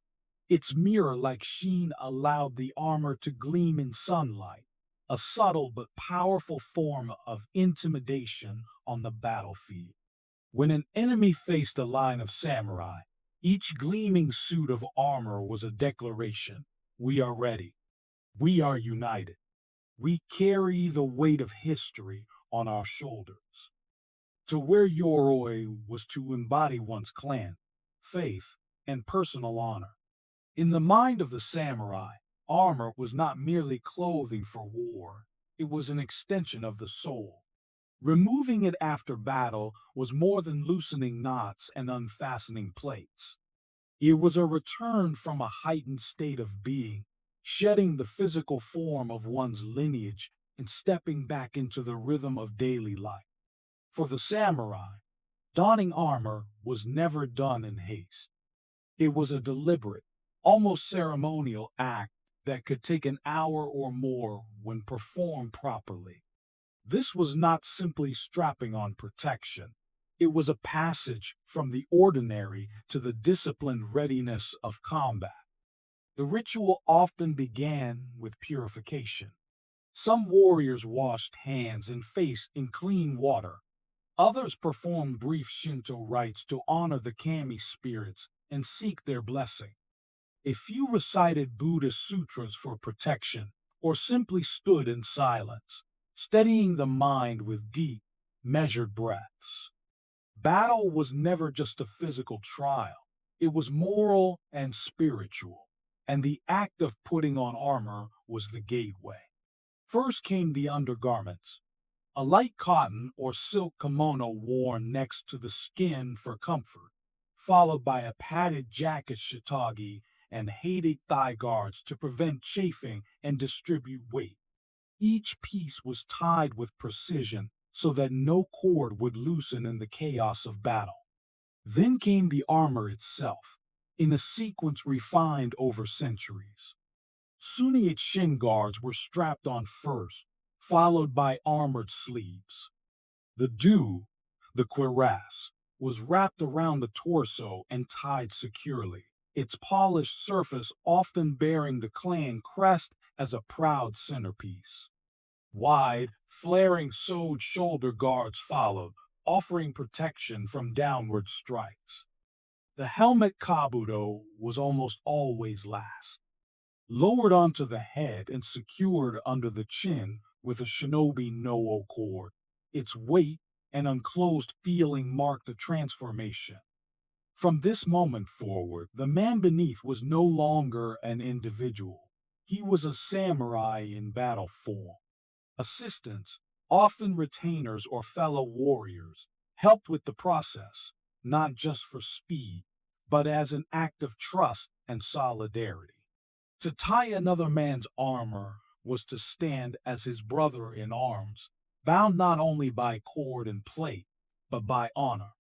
its mirror-like sheen allowed the armor to gleam in sunlight, a subtle but powerful form of intimidation on the battlefield. When an enemy faced a line of samurai, each gleaming suit of armor was a declaration: we are ready. We are united. We carry the weight of history on our shoulders. To wear yoroi was to embody one's clan, faith, and personal honor. In the mind of the samurai, armor was not merely clothing for war, it was an extension of the soul. Removing it after battle was more than loosening knots and unfastening plates. It was a return from a heightened state of being, shedding the physical form of one's lineage and stepping back into the rhythm of daily life. For the samurai, donning armor was never done in haste. It was a deliberate, almost ceremonial act that could take an hour or more when performed properly. This was not simply strapping on protection. It was a passage from the ordinary to the disciplined readiness of combat. The ritual often began with purification. Some warriors washed hands and face in clean water. Others performed brief Shinto rites to honor the kami spirits and seek their blessing. A few recited Buddhist sutras for protection, or simply stood in silence, steadying the mind with deep, measured breaths. Battle was never just a physical trial, it was moral and spiritual, and the act of putting on armor was the gateway. First came the undergarments, a light cotton or silk kimono worn next to the skin for comfort, followed by a padded jacket shitage and hated thigh guards to prevent chafing and distribute weight. Each piece was tied with precision so that no cord would loosen in the chaos of battle. Then came the armor itself, in a sequence refined over centuries. Suniate shin guards were strapped on first, followed by armored sleeves. The the cuirass, was wrapped around the torso and tied securely, its polished surface often bearing the clan crest as a proud centerpiece. Wide, flaring sewed shoulder guards followed, offering protection from downward strikes. The helmet kabuto was almost always last, lowered onto the head and secured under the chin with a shinobi no cord. Its weight and unclosed feeling marked the transformation. From this moment forward, the man beneath was no longer an individual. He was a samurai in battle form. Assistants, often retainers or fellow warriors, helped with the process, not just for speed, but as an act of trust and solidarity. To tie another man's armor was to stand as his brother in arms, bound not only by cord and plate, but by honor.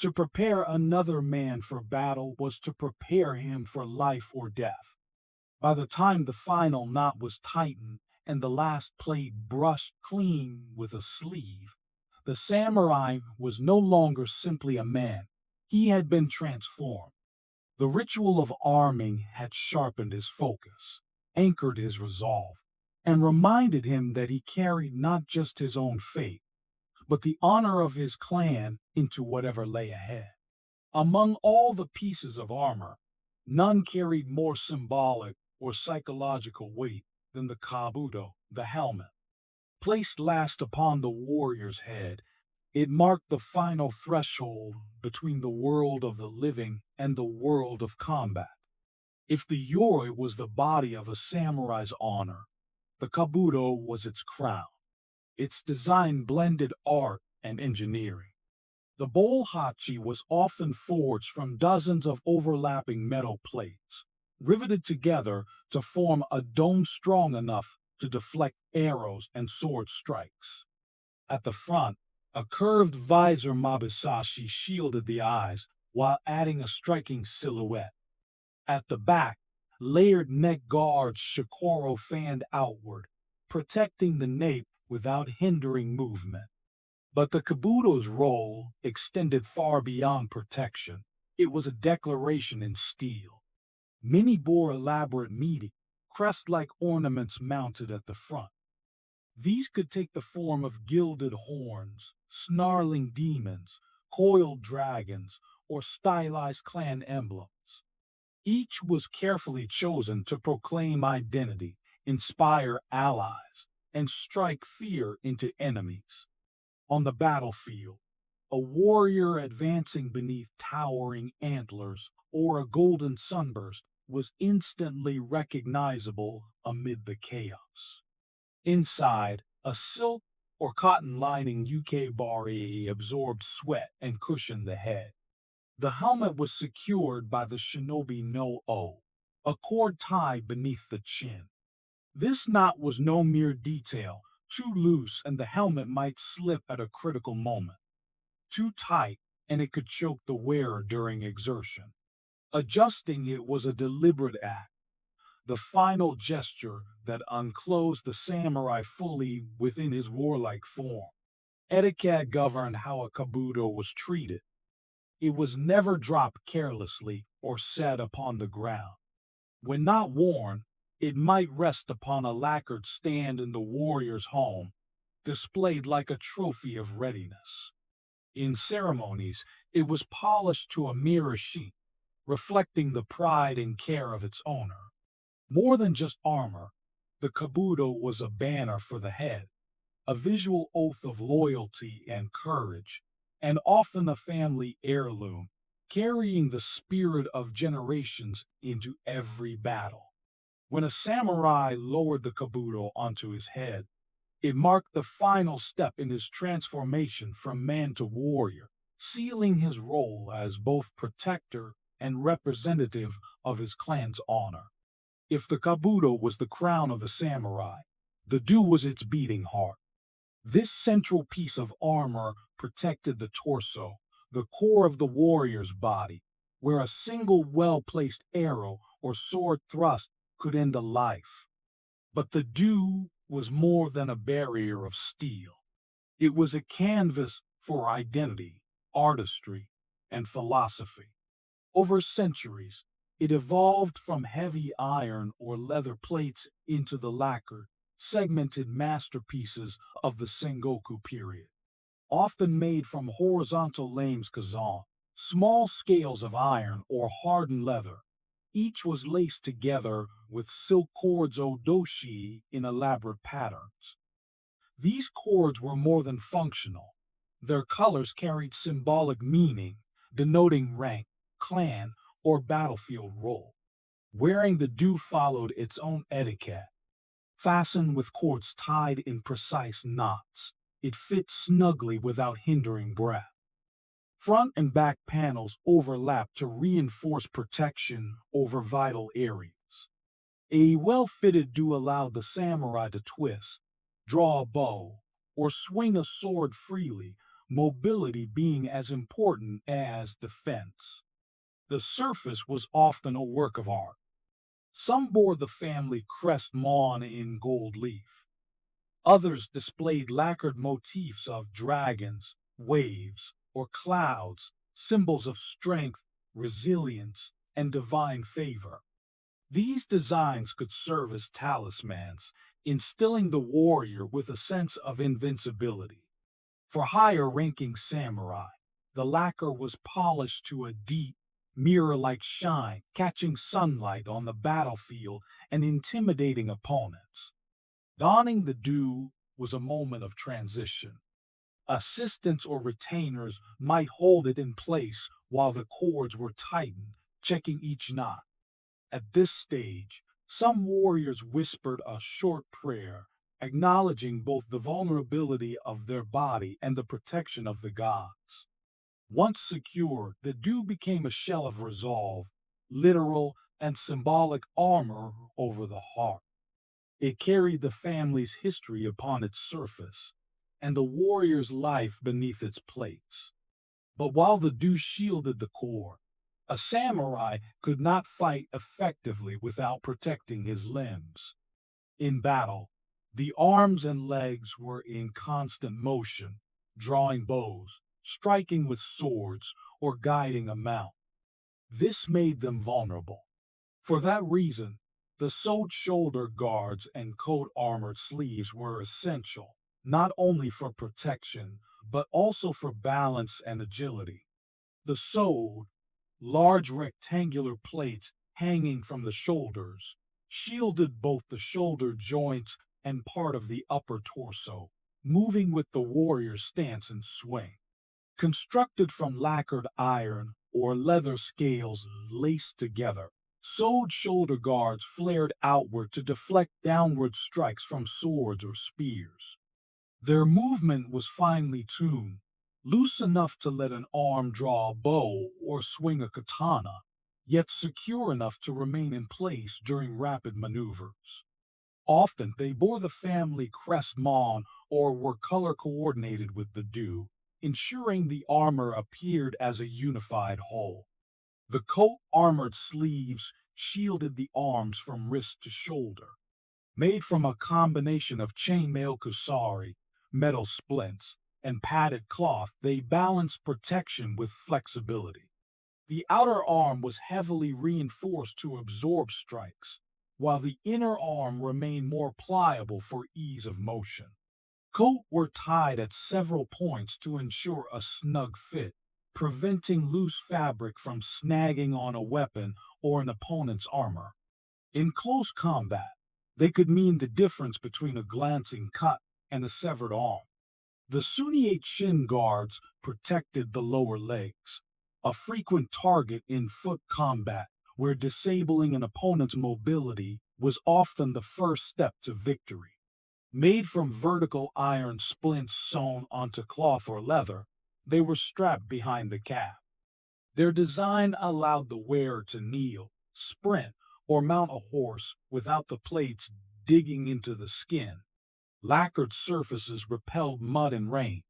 To prepare another man for battle was to prepare him for life or death. By the time the final knot was tightened and the last plate brushed clean with a sleeve, the samurai was no longer simply a man. He had been transformed. The ritual of arming had sharpened his focus, anchored his resolve, and reminded him that he carried not just his own fate, but the honor of his clan into whatever lay ahead. Among all the pieces of armor, none carried more symbolic or psychological weight than the kabuto, the helmet. Placed last upon the warrior's head, it marked the final threshold between the world of the living and the world of combat. If the yori was the body of a samurai's honor, the kabuto was its crown. Its design blended art and engineering. The bolhachi was often forged from dozens of overlapping metal plates, riveted together to form a dome strong enough to deflect arrows and sword strikes. At the front, a curved visor mabusashi shielded the eyes while adding a striking silhouette. At the back, layered neck guards shikoro fanned outward, protecting the nape without hindering movement. But the kabuto's role extended far beyond protection. It was a declaration in steel. Many bore elaborate meaty, crest-like ornaments mounted at the front. These could take the form of gilded horns, snarling demons, coiled dragons, or stylized clan emblems. Each was carefully chosen to proclaim identity, inspire allies, and strike fear into enemies. On the battlefield, a warrior advancing beneath towering antlers or a golden sunburst was instantly recognizable amid the chaos. Inside, a silk or cotton lining ukebari absorbed sweat and cushioned the head. The helmet was secured by the shinobi no o, a cord tied beneath the chin. This knot was no mere detail. Too loose and the helmet might slip at a critical moment. Too tight and it could choke the wearer during exertion. Adjusting it was a deliberate act, the final gesture that unclosed the samurai fully within his warlike form. Etiquette governed how a kabuto was treated. It was never dropped carelessly or set upon the ground. When not worn, it might rest upon a lacquered stand in the warrior's home, displayed like a trophy of readiness. In ceremonies, it was polished to a mirror sheet, reflecting the pride and care of its owner. More than just armor, the kabuto was a banner for the head, a visual oath of loyalty and courage, and often a family heirloom, carrying the spirit of generations into every battle. When a samurai lowered the kabuto onto his head, it marked the final step in his transformation from man to warrior, sealing his role as both protector and representative of his clan's honor. If the kabuto was the crown of the samurai, the do was its beating heart. This central piece of armor protected the torso, the core of the warrior's body, where a single well-placed arrow or sword thrust could end a life. But the do was more than a barrier of steel. It was a canvas for identity, artistry, and philosophy. Over centuries, it evolved from heavy iron or leather plates into the lacquered, segmented masterpieces of the Sengoku period. Often made from horizontal lames kazan, small scales of iron or hardened leather. Each was laced together with silk cords odoshi in elaborate patterns. These cords were more than functional. Their colors carried symbolic meaning, denoting rank, clan, or battlefield role. Wearing the do followed its own etiquette. Fastened with cords tied in precise knots, it fit snugly without hindering breath. Front and back panels overlap to reinforce protection over vital areas. A well-fitted do allowed the samurai to twist, draw a bow, or swing a sword freely, mobility being as important as defense. The surface was often a work of art. Some bore the family crest mawn in gold leaf. Others displayed lacquered motifs of dragons, waves, or clouds, symbols of strength, resilience, and divine favor. These designs could serve as talismans, instilling the warrior with a sense of invincibility. For higher-ranking samurai, The lacquer was polished to a deep, mirror-like shine, catching sunlight on the battlefield and intimidating opponents. Donning the due was a moment of transition. Assistants or retainers might hold it in place while the cords were tightened, checking each knot. At this stage, some warriors whispered a short prayer, acknowledging both the vulnerability of their body and the protection of the gods. Once secure, the dew became a shell of resolve, literal and symbolic armor over the heart. It carried the family's history upon its surface, and the warrior's life beneath its plates. But while the dew shielded the core, a samurai could not fight effectively without protecting his limbs. In battle, the arms and legs were in constant motion, drawing bows, striking with swords, or guiding a mount. This made them vulnerable. For that reason, the sewed shoulder guards and coat-armored sleeves were essential, not only for protection, but also for balance and agility. The sewed, large rectangular plates hanging from the shoulders shielded both the shoulder joints and part of the upper torso, moving with the warrior's stance and swing. Constructed from lacquered iron or leather scales laced together, sewed shoulder guards flared outward to deflect downward strikes from swords or spears. Their movement was finely tuned, loose enough to let an arm draw a bow or swing a katana, yet secure enough to remain in place during rapid maneuvers. Often they bore the family crest mon or were color coordinated with the dew, ensuring the armor appeared as a unified whole. The coat-armored sleeves shielded the arms from wrist to shoulder. Made from a combination of chainmail kusari, metal splints, and padded cloth, they balanced protection with flexibility. The outer arm was heavily reinforced to absorb strikes, while the inner arm remained more pliable for ease of motion. Coat were tied at several points to ensure a snug fit, preventing loose fabric from snagging on a weapon or an opponent's armor. In close combat, they could mean the difference between a glancing cut and a severed arm. The Suniate shin guards protected the lower legs, a frequent target in foot combat where disabling an opponent's mobility was often the first step to victory. Made from vertical iron splints sewn onto cloth or leather, they were strapped behind the calf. Their design allowed the wearer to kneel, sprint, or mount a horse without the plates digging into the skin. Lacquered surfaces repelled mud and rain,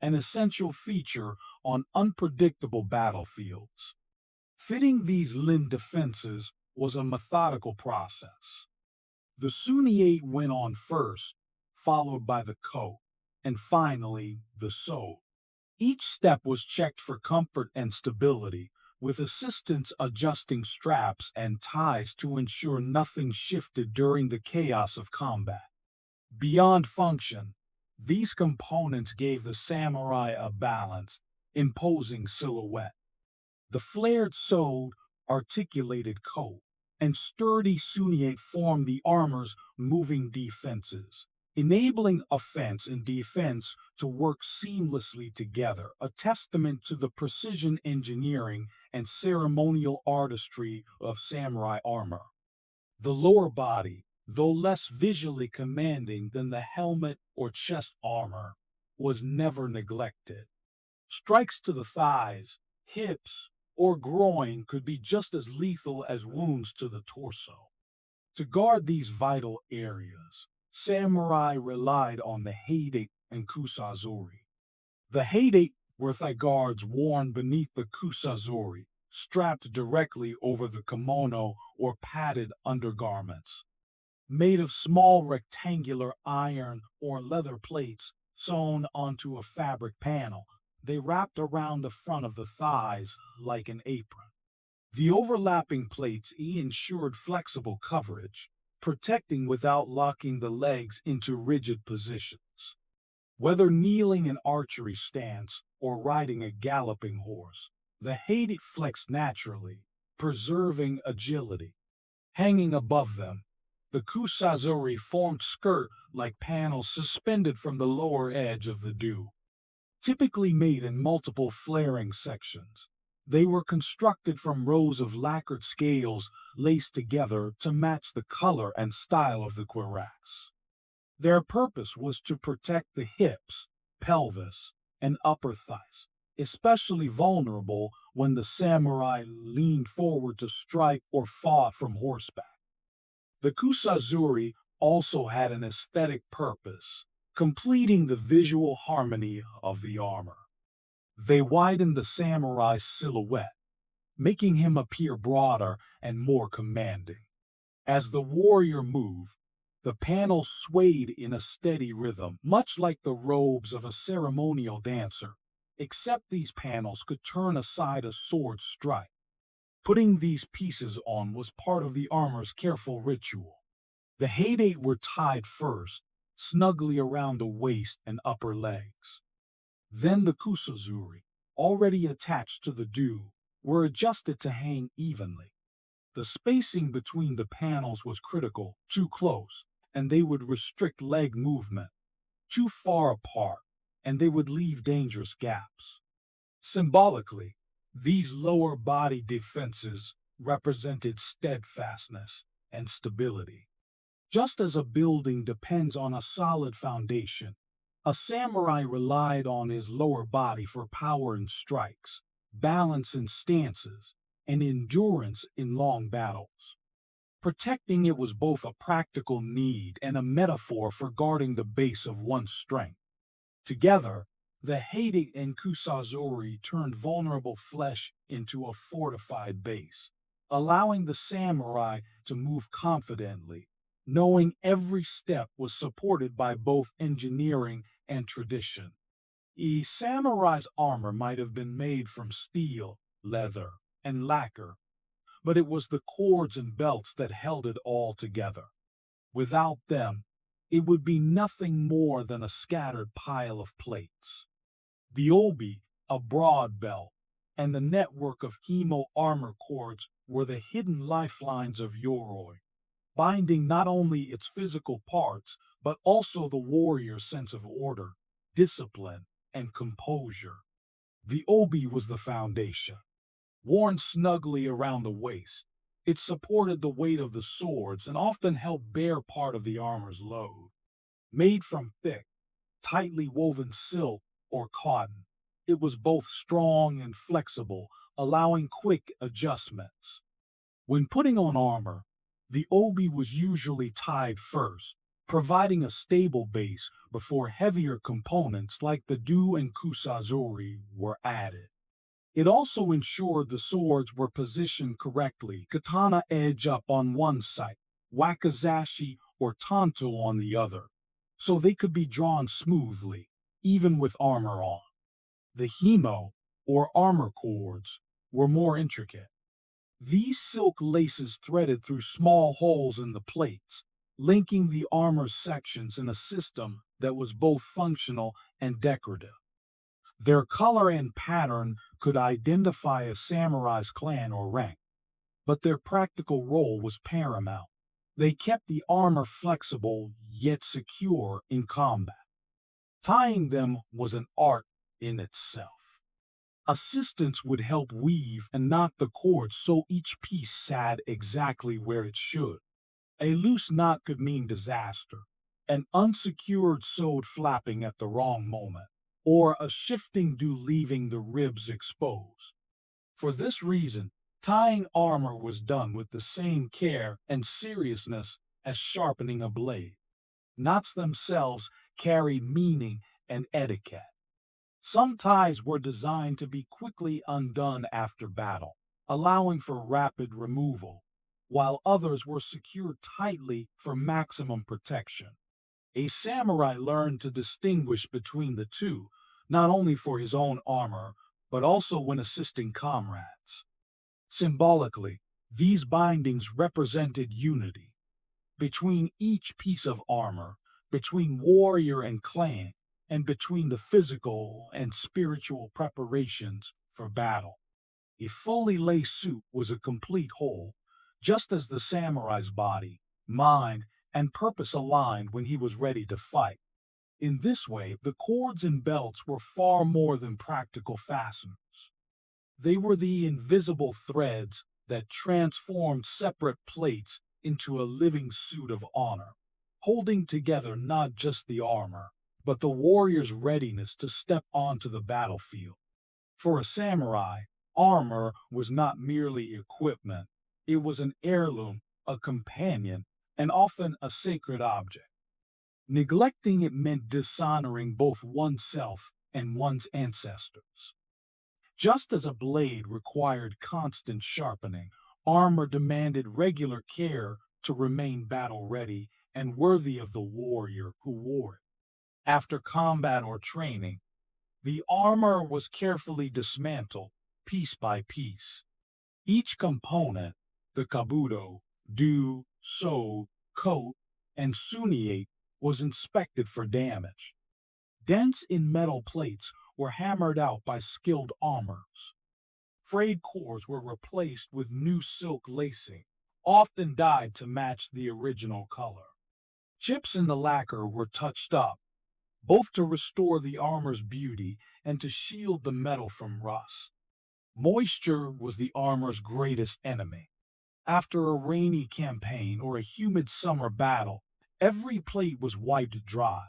an essential feature on unpredictable battlefields. Fitting these limb defenses was a methodical process. The Suniate went on first, followed by the coat, and finally the sole. Each step was checked for comfort and stability, with assistants adjusting straps and ties to ensure nothing shifted during the chaos of combat. Beyond function, these components gave the samurai a balanced, imposing silhouette. The flared sewed, articulated coat and sturdy Suniate formed the armor's moving defenses, enabling offense and defense to work seamlessly together, a testament to the precision engineering and ceremonial artistry of samurai armor. The lower body, though less visually commanding than the helmet or chest armor, was never neglected. Strikes to the thighs, hips, or groin could be just as lethal as wounds to the torso. To guard these vital areas, samurai relied on the heide and kusazori. The heide were thigh guards worn beneath the kusazori, strapped directly over the kimono or padded undergarments. Made of small rectangular iron or leather plates sewn onto a fabric panel, they wrapped around the front of the thighs like an apron. The overlapping plates ensured flexible coverage, protecting without locking the legs into rigid positions. Whether kneeling in archery stance or riding a galloping horse, the Hated flexed naturally, preserving agility. Hanging above them, the kusazuri formed skirt-like panels suspended from the lower edge of the dew. Typically made in multiple flaring sections, they were constructed from rows of lacquered scales laced together to match the color and style of the cuirass. Their purpose was to protect the hips, pelvis, and upper thighs, especially vulnerable when the samurai leaned forward to strike or fought from horseback. The kusazuri also had an aesthetic purpose, completing the visual harmony of the armor. They widened the samurai's silhouette, making him appear broader and more commanding. As the warrior moved, the panels swayed in a steady rhythm, much like the robes of a ceremonial dancer, except these panels could turn aside a sword strike. Putting these pieces on was part of the armor's careful ritual. The Haydate were tied first, snugly around the waist and upper legs. Then the kusazuri, already attached to the dew, were adjusted to hang evenly. The spacing between the panels was critical. Too close, and they would restrict leg movement. Too far apart, and they would leave dangerous gaps. Symbolically, these lower body defenses represented steadfastness and stability. Just as a building depends on a solid foundation, a samurai relied on his lower body for power in strikes, balance in stances, and endurance in long battles. Protecting it was both a practical need and a metaphor for guarding the base of one's strength. Together, the Hated and kusazuri turned vulnerable flesh into a fortified base, allowing the samurai to move confidently, knowing every step was supported by both engineering and tradition. A samurai's armor might have been made from steel, leather, and lacquer, but it was the cords and belts that held it all together. Without them, it would be nothing more than a scattered pile of plates. The obi, a broad belt, and the network of hemo armor cords were the hidden lifelines of yoroi, binding not only its physical parts, but also the warrior's sense of order, discipline, and composure. The obi was the foundation. Worn snugly around the waist, it supported the weight of the swords and often helped bear part of the armor's load. Made from thick, tightly woven silk or cotton, it was both strong and flexible, allowing quick adjustments. When putting on armor, the obi was usually tied first, providing a stable base before heavier components like the do and kusazuri were added. It also ensured the swords were positioned correctly, katana edge up on one side, wakizashi or tanto on the other, so they could be drawn smoothly, even with armor on. The hemo, or armor cords, were more intricate. These silk laces threaded through small holes in the plates, linking the armor sections in a system that was both functional and decorative. Their color and pattern could identify a samurai's clan or rank, but their practical role was paramount. They kept the armor flexible yet secure in combat. Tying them was an art in itself. Assistants would help weave and knot the cords so each piece sat exactly where it should. A loose knot could mean disaster, an unsecured sewed flapping at the wrong moment, or a shifting do leaving the ribs exposed. For this reason, tying armor was done with the same care and seriousness as sharpening a blade. Knots themselves carried meaning and etiquette. Some ties were designed to be quickly undone after battle, allowing for rapid removal, while others were secured tightly for maximum protection. A samurai learned to distinguish between the two, not only for his own armor, but also when assisting comrades. Symbolically, these bindings represented unity. Between each piece of armor, between warrior and clan, and between the physical and spiritual preparations for battle. A fully laced suit was a complete whole, just as the samurai's body, mind, and purpose aligned when he was ready to fight. In this way, the cords and belts were far more than practical fasteners. They were the invisible threads that transformed separate plates into a living suit of honor, holding together not just the armor, but the warrior's readiness to step onto the battlefield. For a samurai, armor was not merely equipment, it was an heirloom, a companion, and often a sacred object. Neglecting it meant dishonoring both oneself and one's ancestors. Just as a blade required constant sharpening, armor demanded regular care to remain battle ready and worthy of the warrior who wore it. After combat or training, the armor was carefully dismantled, piece by piece. Each component, the kabuto, sword, coat, and suniate, was inspected for damage. Dents in metal plates were hammered out by skilled armorers. Frayed cords were replaced with new silk lacing, often dyed to match the original color. Chips in the lacquer were touched up, both to restore the armor's beauty and to shield the metal from rust. Moisture was the armor's greatest enemy. After a rainy campaign or a humid summer battle, every plate was wiped dry,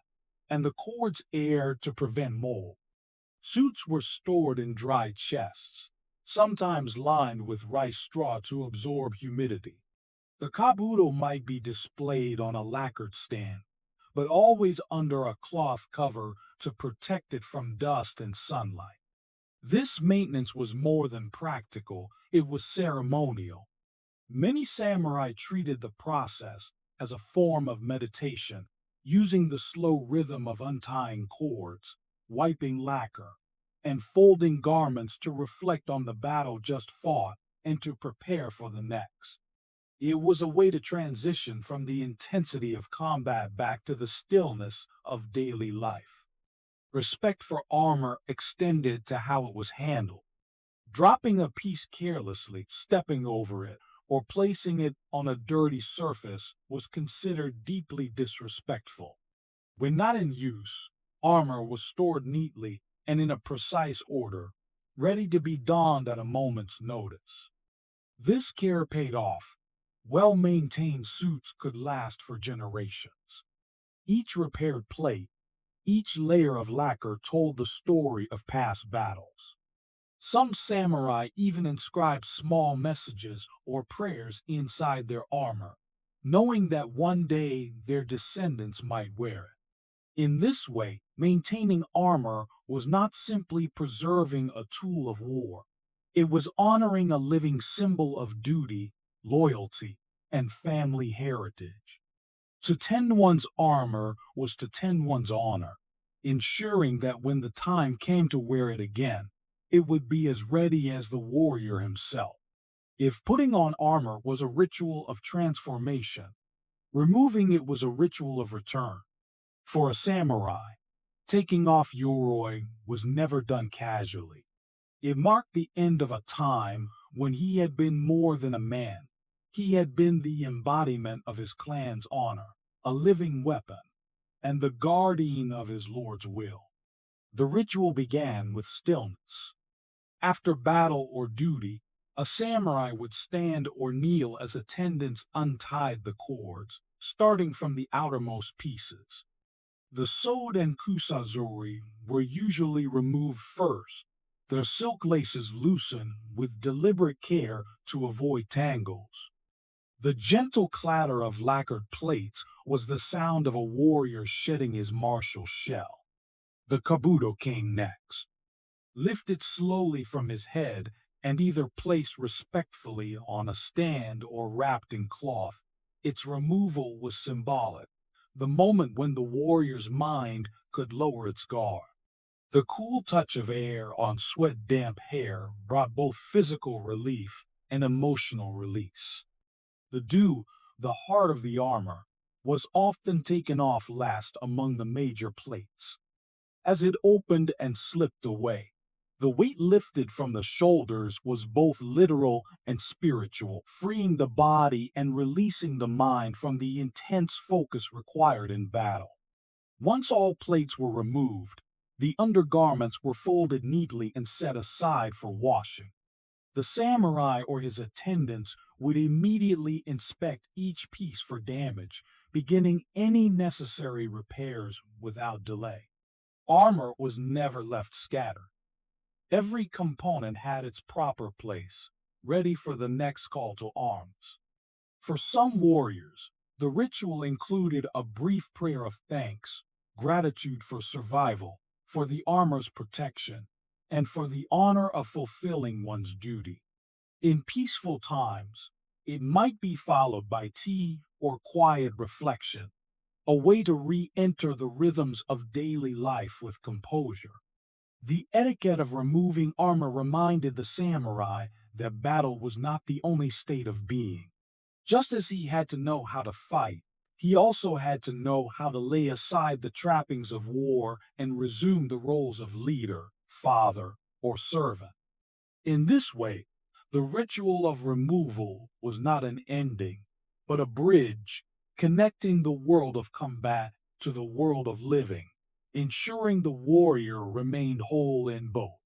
and the cords aired to prevent mold. Suits were stored in dry chests, sometimes lined with rice straw to absorb humidity. The kabuto might be displayed on a lacquered stand, but always under a cloth cover to protect it from dust and sunlight. This maintenance was more than practical, it was ceremonial. Many samurai treated the process as a form of meditation, using the slow rhythm of untying cords, wiping lacquer, and folding garments to reflect on the battle just fought and to prepare for the next. It was a way to transition from the intensity of combat back to the stillness of daily life. Respect for armor extended to how it was handled. Dropping a piece carelessly, stepping over it, or placing it on a dirty surface was considered deeply disrespectful. When not in use, armor was stored neatly and in a precise order, ready to be donned at a moment's notice. This care paid off. Well-maintained suits could last for generations. Each repaired plate, each layer of lacquer told the story of past battles. Some samurai even inscribed small messages or prayers inside their armor, knowing that one day their descendants might wear it. In this way, maintaining armor was not simply preserving a tool of war. It was honoring a living symbol of duty, loyalty, and family heritage. To tend one's armor was to tend one's honor, ensuring that when the time came to wear it again, it would be as ready as the warrior himself. If putting on armor was a ritual of transformation, removing it was a ritual of return. For a samurai, taking off yoroi was never done casually. It marked the end of a time when he had been more than a man. He had been the embodiment of his clan's honor, a living weapon, and the guardian of his lord's will. The ritual began with stillness. After battle or duty, a samurai would stand or kneel as attendants untied the cords, starting from the outermost pieces. The sode and kusazori were usually removed first, their silk laces loosened with deliberate care to avoid tangles. The gentle clatter of lacquered plates was the sound of a warrior shedding his martial shell. The kabuto came next. Lifted slowly from his head and either placed respectfully on a stand or wrapped in cloth, its removal was symbolic, the moment when the warrior's mind could lower its guard. The cool touch of air on sweat-damp hair brought both physical relief and emotional release. The dew, the heart of the armor, was often taken off last among the major plates. As it opened and slipped away, the weight lifted from the shoulders was both literal and spiritual, freeing the body and releasing the mind from the intense focus required in battle. Once all plates were removed, the undergarments were folded neatly and set aside for washing. The samurai or his attendants would immediately inspect each piece for damage, beginning any necessary repairs without delay. Armor was never left scattered. Every component had its proper place, ready for the next call to arms. For some warriors, the ritual included a brief prayer of thanks, gratitude for survival, for the armor's protection, and for the honor of fulfilling one's duty. In peaceful times, it might be followed by tea or quiet reflection, a way to re-enter the rhythms of daily life with composure. The etiquette of removing armor reminded the samurai that battle was not the only state of being. Just as he had to know how to fight, he also had to know how to lay aside the trappings of war and resume the roles of leader, father, or servant. In this way, the ritual of removal was not an ending, but a bridge connecting the world of combat to the world of living, ensuring the warrior remained whole in both.